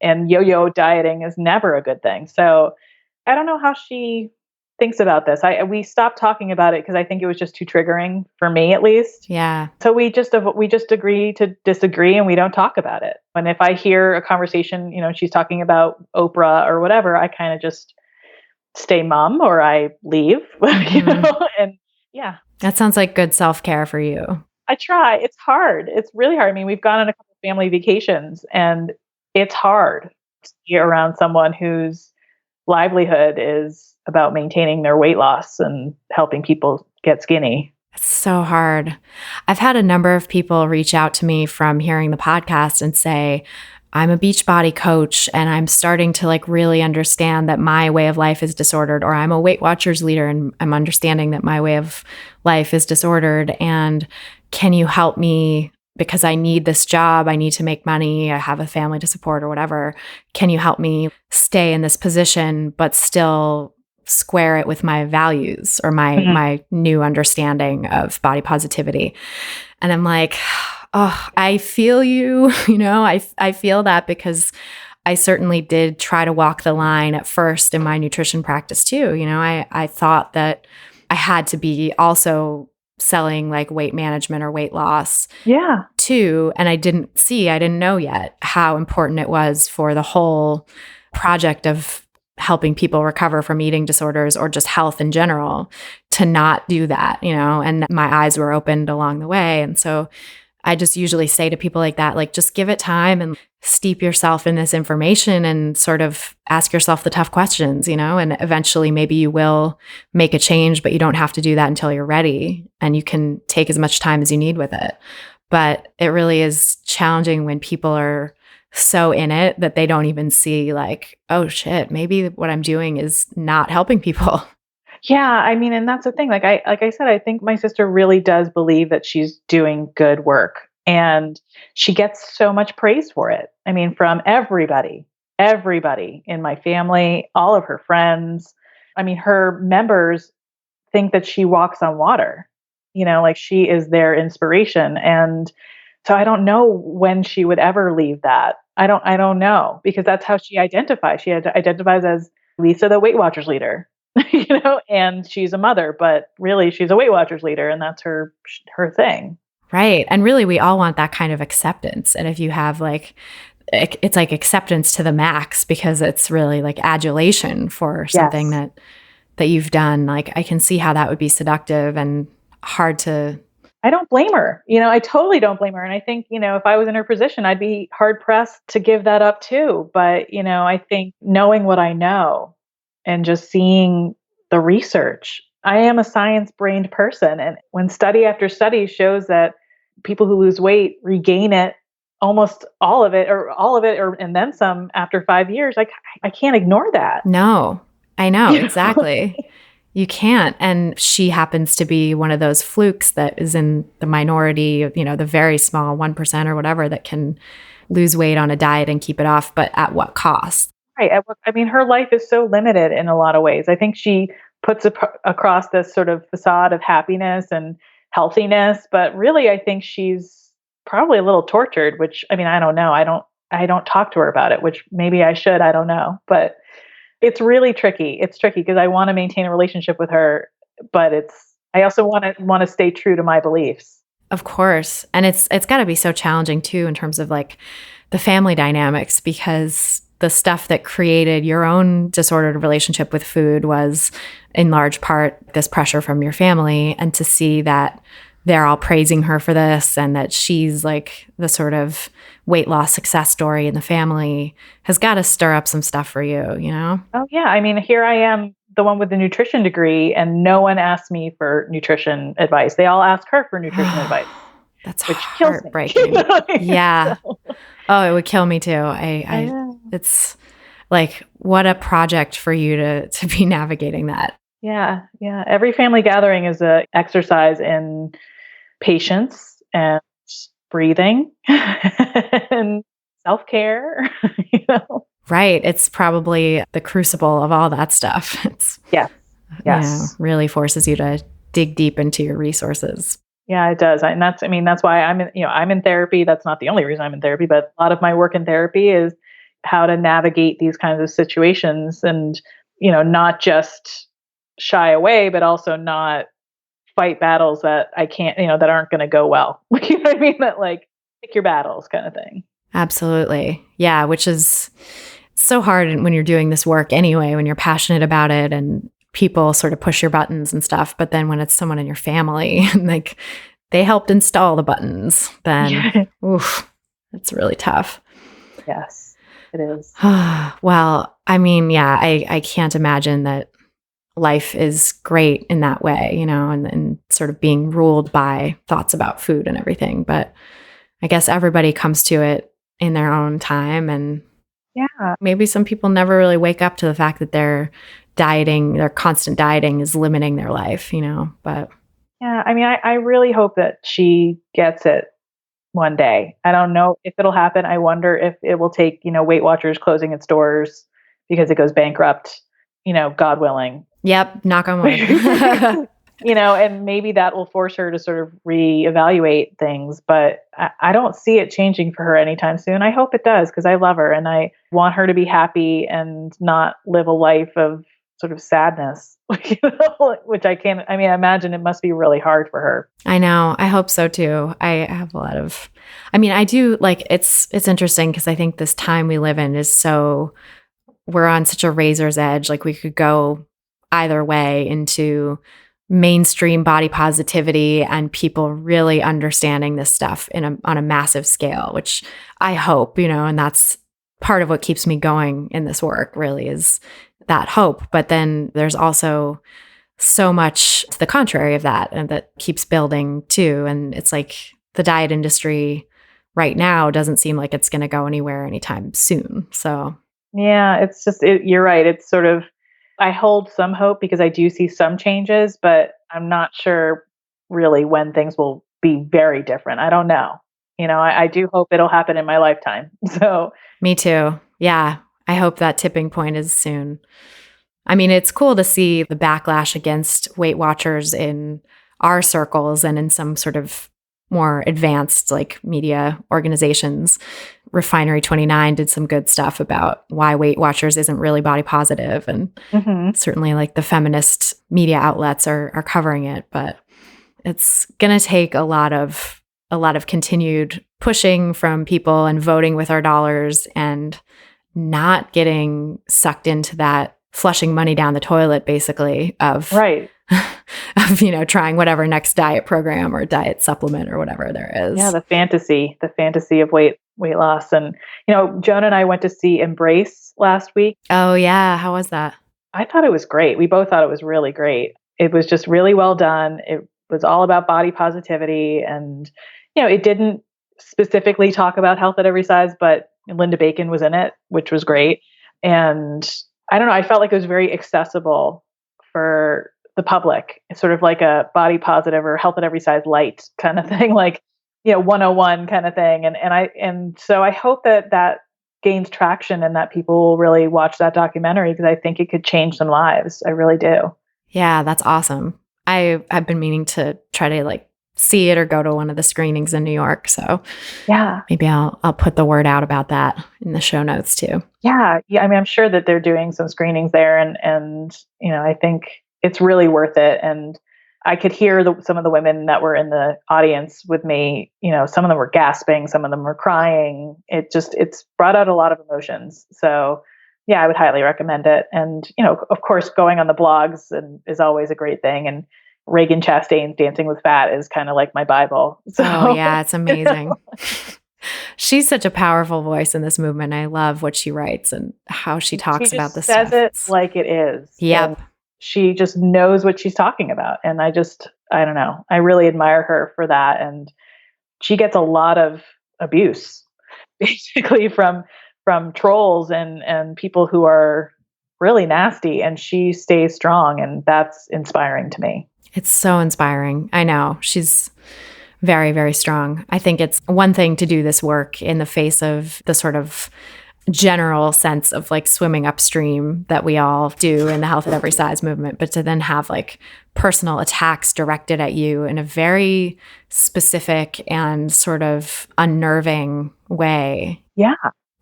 and yo-yo dieting is never a good thing. So I don't know how she thinks about this. We stopped talking about it because I think it was just too triggering for me, at least. Yeah. So we just agree to disagree and we don't talk about it. And if I hear a conversation, she's talking about Oprah or whatever, I kind of just stay mum or I leave, and yeah. That sounds like good self-care for you. I try. It's hard. It's really hard. I mean, we've gone on a couple of family vacations and it's hard to be around someone whose livelihood is about maintaining their weight loss and helping people get skinny. It's so hard. I've had a number of people reach out to me from hearing the podcast and say, I'm a Beachbody coach and I'm starting to like really understand that my way of life is disordered, or I'm a Weight Watchers leader and I'm understanding that my way of life is disordered. And can you help me because I need this job? I need to make money. I have a family to support or whatever. Can you help me stay in this position, but still square it with my values or my new understanding of body positivity? And I'm like, oh, I feel you, I feel that because I certainly did try to walk the line at first in my nutrition practice too. I thought that I had to be also selling like weight management or weight loss too. And I didn't know yet how important it was for the whole project of helping people recover from eating disorders or just health in general to not do that, and my eyes were opened along the way. And so I just usually say to people like that, like, just give it time and steep yourself in this information and sort of ask yourself the tough questions, and eventually maybe you will make a change, but you don't have to do that until you're ready, and you can take as much time as you need with it. But it really is challenging when people are so in it that they don't even see like, oh shit, maybe what I'm doing is not helping people. Yeah, I mean, and that's the thing. Like I said, I think my sister really does believe that she's doing good work, and she gets so much praise for it. I mean, from everybody in my family, all of her friends. I mean, her members think that she walks on water. Like she is their inspiration. And so I don't know when she would ever leave that. I don't know, because that's how she identifies. She identifies as Lisa, the Weight Watchers leader. And she's a mother, but really she's a Weight Watchers leader, and that's her thing. Right. And really we all want that kind of acceptance. And if you have like, it's like acceptance to the max, because it's really like adulation for something that you've done. Like I can see how that would be seductive and hard to. I don't blame her. I totally don't blame her. And I think, if I was in her position, I'd be hard pressed to give that up too. But, I think knowing what I know and just seeing the research, I am a science-brained person. And when study after study shows that people who lose weight regain it, almost all of it, and then some after 5 years, I can't ignore that. No, I know. Exactly. You can't. And she happens to be one of those flukes that is in the minority of, the very small 1% or whatever that can lose weight on a diet and keep it off, but at what cost? Right. I mean, her life is so limited in a lot of ways. I think she puts across this sort of facade of happiness and healthiness, but really I think she's probably a little tortured, which, I mean, I don't know. I don't talk to her about it, which maybe I should, I don't know. But it's really tricky. It's tricky because I want to maintain a relationship with her, but I also want to stay true to my beliefs. Of course. And it's got to be so challenging too in terms of like the family dynamics, because the stuff that created your own disordered relationship with food was in large part this pressure from your family, and to see that they're all praising her for this and that she's like the sort of weight loss success story in the family has got to stir up some stuff for you, Oh yeah. I mean, here I am, the one with the nutrition degree, and no one asked me for nutrition advice. They all ask her for nutrition advice. That's which heartbreaking. Kills me. Yeah. So. Oh, it would kill me too. It's like, what a project for you to be navigating that. Yeah. Yeah. Every family gathering is a exercise in patience and breathing and self-care, Right. It's probably the crucible of all that stuff. It's really forces you to dig deep into your resources. Yeah, it does. And that's why I'm in therapy. That's not the only reason I'm in therapy, but a lot of my work in therapy is how to navigate these kinds of situations and, not just shy away, but also not fight battles that I can't, that aren't going to go well. You know what I mean? That like pick your battles kind of thing. Absolutely. Yeah. Which is so hard when you're doing this work anyway, when you're passionate about it and people sort of push your buttons and stuff. But then when it's someone in your family and like they helped install the buttons, then it's really tough. Yes, it is. Well, I mean, yeah, I can't imagine that life is great in that way, and sort of being ruled by thoughts about food and everything. But I guess everybody comes to it in their own time. And Yeah. maybe some people never really wake up to the fact that their constant dieting is limiting their life, but Yeah. I mean, I really hope that she gets it one day. I don't know if it'll happen. I wonder if it will take, Weight Watchers closing its doors because it goes bankrupt, God willing. Yep. Knock on wood. And maybe that will force her to sort of reevaluate things, but I don't see it changing for her anytime soon. I hope it does because I love her and I want her to be happy and not live a life of sort of sadness, which I imagine it must be really hard for her. I know. I hope so too. I have a lot of, I do like, it's interesting because I think this time we live in is we're on such a razor's edge. Like we could go either way into mainstream body positivity and people really understanding this stuff on a massive scale, which I hope, and that's part of what keeps me going in this work really is that hope. But then there's also so much to the contrary of that and that keeps building too. And it's like the diet industry right now doesn't seem like it's going to go anywhere anytime soon. So yeah, it's just, you're right. It's sort of, I hold some hope because I do see some changes, but I'm not sure really when things will be very different. I don't know. I do hope it'll happen in my lifetime. So me too. Yeah. I hope that tipping point is soon. It's cool to see the backlash against Weight Watchers in our circles and in some sort of more advanced like media organizations. Refinery 29 did some good stuff about why Weight Watchers isn't really body positive. And certainly like the feminist media outlets are covering it, but it's going to take a lot of continued pushing from people and voting with our dollars and not getting sucked into that flushing money down the toilet, basically, of right. of, trying whatever next diet program or diet supplement or whatever there is. Yeah, the fantasy of weight loss. And, Jonah and I went to see Embrace last week. Oh, yeah. How was that? I thought it was great. We both thought it was really great. It was just really well done. It was all about body positivity. And, it didn't specifically talk about health at every size, but Linda Bacon was in it, which was great. And I don't know, I felt like it was very accessible for the public. It's sort of like a body positive or health at every size light kind of thing, like, 101 kind of thing. And so I hope that gains traction and that people will really watch that documentary because I think it could change some lives. I really do. Yeah, that's awesome. I've been meaning to try to like see it or go to one of the screenings in New York. So yeah, maybe I'll put the word out about that in the show notes too. Yeah. I'm sure that they're doing some screenings there and I think it's really worth it. And I could hear some of the women that were in the audience with me, some of them were gasping, some of them were crying. It's brought out a lot of emotions. So yeah, I would highly recommend it. And, of course, going on the blogs is always a great thing. And Reagan Chastain's Dancing with Fat is kind of like my Bible. So, oh, yeah, it's amazing. She's such a powerful voice in this movement. I love what she writes and how she talks about this stuff. She says it like it is. Yep. And she just knows what she's talking about. And I don't know. I really admire her for that. And she gets a lot of abuse, basically from trolls and people who are really nasty. And she stays strong. And that's inspiring to me. It's so inspiring. I know. She's very, very strong. I think it's one thing to do this work in the face of the sort of general sense of like swimming upstream that we all do in the health at every size movement, but to then have like personal attacks directed at you in a very specific and sort of unnerving way. Yeah.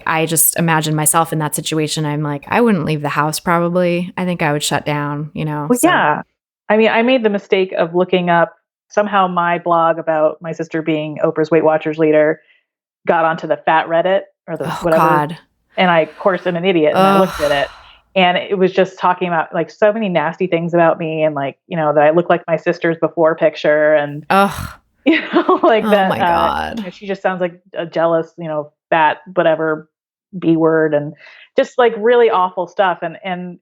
I just imagine myself in that situation. I'm like, I wouldn't leave the house probably. I think I would shut down, Well, so. Yeah. I made the mistake of looking up somehow my blog about my sister being Oprah's Weight Watchers leader got onto the fat Reddit or the whatever. God. And I, of course, am an idiot and I looked at it and it was just talking about like so many nasty things about me and like, that I look like my sister's before picture and, like that. Oh my God. She just sounds like a jealous, fat, whatever B word and just like really awful stuff. And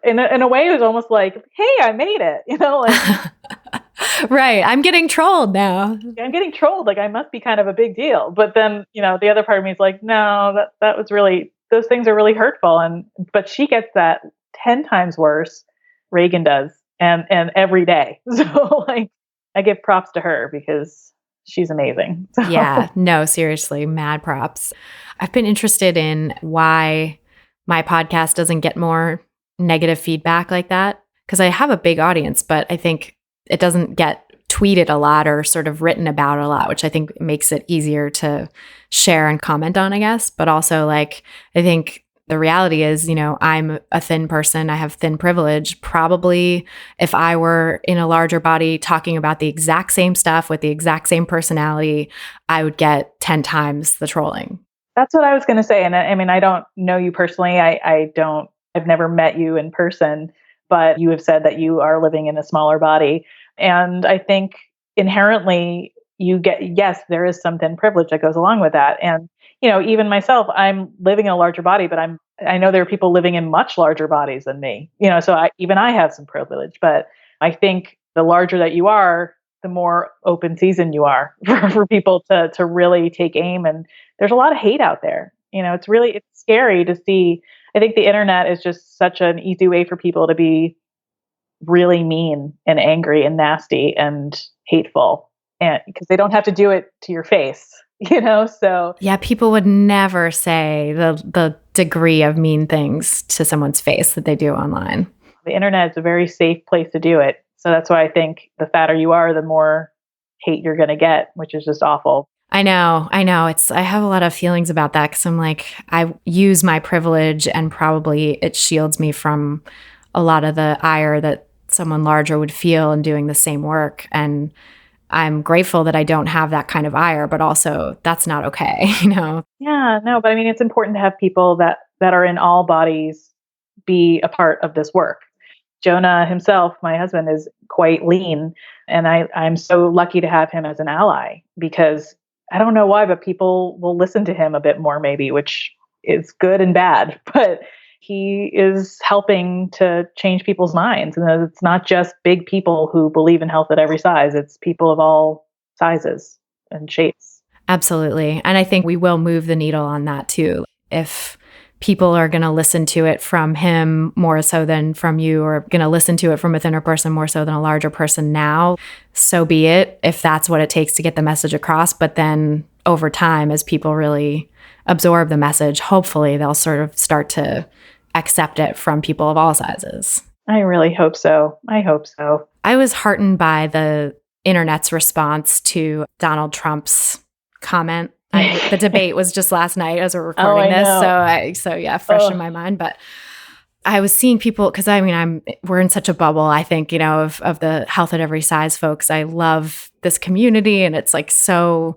in a way, it was almost like, hey, I made it, like Right. I'm getting trolled now. I'm getting trolled. Like I must be kind of a big deal. But then, the other part of me is like, no, that was really, those things are really hurtful. But she gets that 10 times worse. Reagan does. And every day. So like, I give props to her because she's amazing. So. Yeah, no, seriously, mad props. I've been interested in why my podcast doesn't get more negative feedback like that, because I have a big audience, but I think it doesn't get tweeted a lot or sort of written about a lot, which I think makes it easier to share and comment on, I guess. But also, like, I think the reality is, I'm a thin person. I have thin privilege. Probably if I were in a larger body talking about the exact same stuff with the exact same personality, I would get 10 times the trolling. That's what I was going to say. And I mean, I don't know you personally. I've never met you in person, but you have said that you are living in a smaller body. And I think inherently yes, there is some thin privilege that goes along with that. And, even myself, I'm living in a larger body, but I know there are people living in much larger bodies than me, so I have some privilege, but I think the larger that you are, the more open season you are for people to really take aim. And there's a lot of hate out there. It's scary to see. I think the internet is just such an easy way for people to be really mean and angry and nasty and hateful, and because they don't have to do it to your face, so yeah, people would never say the degree of mean things to someone's face that they do online. The internet is a very safe place to do it. So that's why I think the fatter you are, the more hate you're going to get, which is just awful. I know. I have a lot of feelings about that because I'm like, I use my privilege and probably it shields me from a lot of the ire that someone larger would feel in doing the same work. And I'm grateful that I don't have that kind of ire, but also that's not okay, Yeah, no, but I mean, it's important to have people that are in all bodies be a part of this work. Jonah himself, my husband, is quite lean, and I'm so lucky to have him as an ally because I don't know why, but people will listen to him a bit more maybe, which is good and bad, but he is helping to change people's minds. And it's not just big people who believe in health at every size. It's people of all sizes and shapes. Absolutely. And I think we will move the needle on that too. If people are going to listen to it from him more so than from you, or going to listen to it from a thinner person more so than a larger person now, so be it, if that's what it takes to get the message across. But then over time, as people really absorb the message, hopefully they'll sort of start to accept it from people of all sizes. I really hope so. I hope so. I was heartened by the internet's response to Donald Trump's comment. The debate was just last night as we're recording this. So yeah, fresh in my mind. But I was seeing people, because I mean, we're in such a bubble, I think, of the health at every size folks. I love this community and it's like so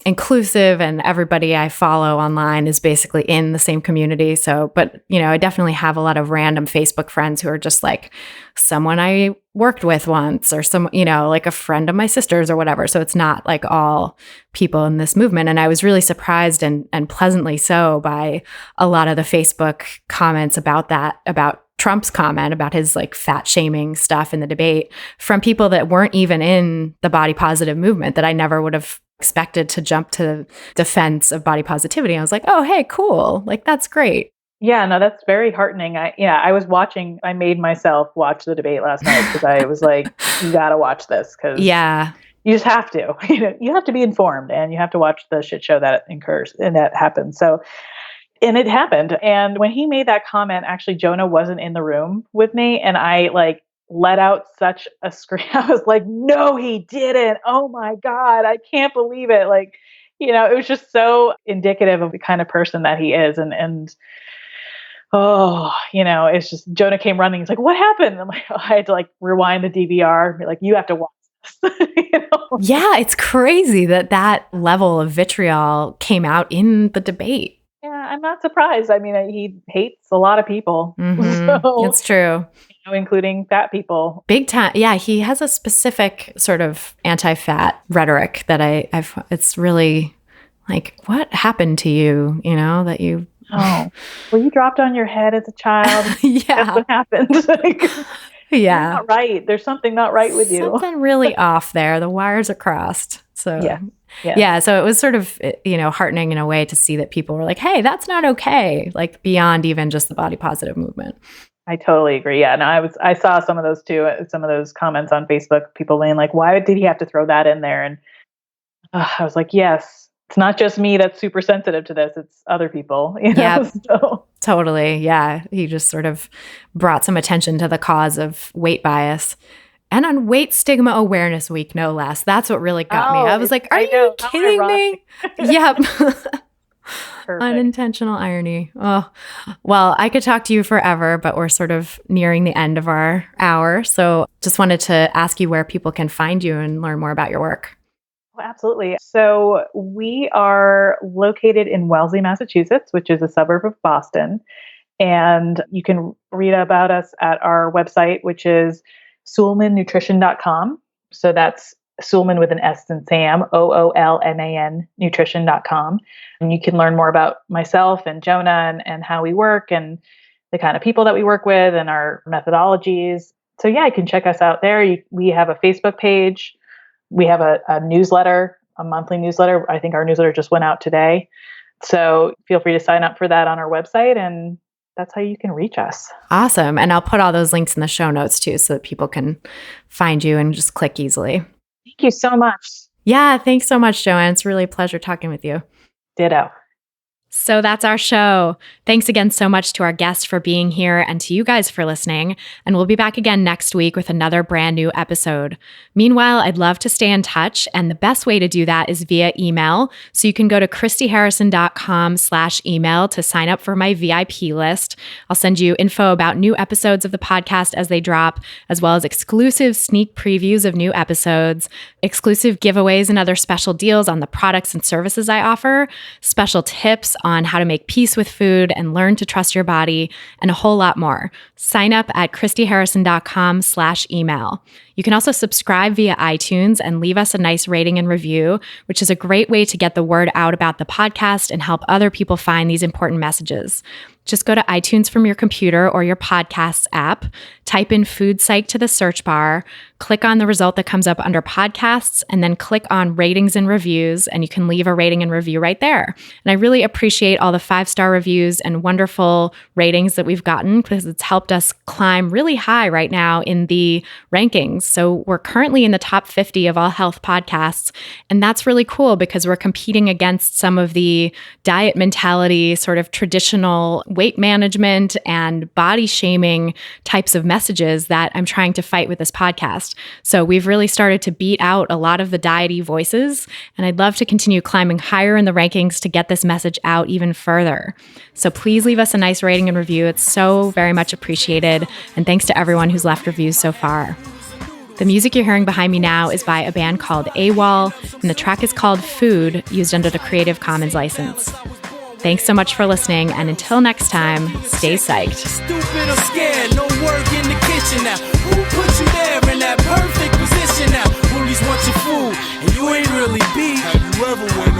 inclusive, and everybody I follow online is basically in the same community. So, but I definitely have a lot of random Facebook friends who are just like someone I worked with once, or some, like a friend of my sister's or whatever. So it's not like all people in this movement. And I was really surprised and pleasantly so by a lot of the Facebook comments about that, about Trump's comment about his like fat shaming stuff in the debate, from people that weren't even in the body positive movement, that I never would have expected to jump to the defense of body positivity. I was like, oh, hey, cool. Like, that's great. Yeah, no, that's very heartening. I made myself watch the debate last night because I was like, you got to watch this, because yeah, you just have to, you have to be informed, and you have to watch the shit show that incurs and that happens. So, and it happened. And when he made that comment, actually, Jonah wasn't in the room with me. And I like let out such a scream. I was like, no, he didn't. Oh my God, I can't believe it. Like, it was just so indicative of the kind of person that he is. And it's just, Jonah came running. He's like, what happened? I'm like, I had to like rewind the DVR and be like, you have to watch this. Yeah, it's crazy that level of vitriol came out in the debate. Yeah, I'm not surprised. I mean, he hates a lot of people. Mm-hmm. So, it's true. Including fat people. Big time. Yeah, he has a specific sort of anti-fat rhetoric that it's really like, what happened to you, that you Oh, well, you dropped on your head as a child. That's Yeah. what happened. You're Yeah. not right. There's something not right with you. Something really off there. The wires are crossed. So Yeah. yeah. So it was sort of, heartening in a way to see that people were like, hey, that's not okay. Like beyond even just the body positive movement. I totally agree. Yeah. No, I saw some of those too, some of those comments on Facebook, people being like, why did he have to throw that in there? And I was like, yes, it's not just me that's super sensitive to this. It's other people, Yep. So. Totally. Yeah. He just sort of brought some attention to the cause of weight bias. And on Weight Stigma Awareness Week, no less. That's what really got me. I was like, are you kidding me? Yep. Unintentional irony. Oh, well, I could talk to you forever, but we're sort of nearing the end of our hour. So just wanted to ask you where people can find you and learn more about your work. Oh, absolutely. So we are located in Wellesley, Massachusetts, which is a suburb of Boston. And you can read about us at our website, which is SoolmanNutrition.com. So that's Soolman with an S in Sam, Oolman nutrition.com. And you can learn more about myself and Jonah and how we work and the kind of people that we work with and our methodologies. So yeah, you can check us out there. We have a Facebook page. We have a newsletter, a monthly newsletter. I think our newsletter just went out today. So feel free to sign up for that on our website, and that's how you can reach us. Awesome. And I'll put all those links in the show notes too, so that people can find you and just click easily. Thank you so much. Yeah, thanks so much, Joanne. It's really a pleasure talking with you. Ditto. So that's our show. Thanks again so much to our guests for being here and to you guys for listening. And we'll be back again next week with another brand new episode. Meanwhile, I'd love to stay in touch. And the best way to do that is via email. So you can go to christyharrison.com/email to sign up for my VIP list. I'll send you info about new episodes of the podcast as they drop, as well as exclusive sneak previews of new episodes, exclusive giveaways and other special deals on the products and services I offer, special tips on how to make peace with food and learn to trust your body, and a whole lot more. Sign up at christyharrison.com/email. You can also subscribe via iTunes and leave us a nice rating and review, which is a great way to get the word out about the podcast and help other people find these important messages. Just go to iTunes from your computer or your podcasts app, type in Food Psych to the search bar, click on the result that comes up under podcasts, and then click on ratings and reviews, and you can leave a rating and review right there. And I really appreciate all the 5-star reviews and wonderful ratings that we've gotten, because it's helped us climb really high right now in the rankings. So we're currently in the top 50 of all health podcasts, and that's really cool because we're competing against some of the diet mentality, sort of traditional weight management and body shaming types of messages that I'm trying to fight with this podcast. So we've really started to beat out a lot of the diety voices, and I'd love to continue climbing higher in the rankings to get this message out even further. So please leave us a nice rating and review. It's so very much appreciated. And thanks to everyone who's left reviews so far. The music you're hearing behind me now is by a band called AWOL, and the track is called Food, used under the Creative Commons license. Thanks so much for listening, and until next time, stay psyched. Stupid or scared, no work in the kitchen now. Who put you there in that perfect position now? Bullies want your food, and you ain't really beat. Have you ever went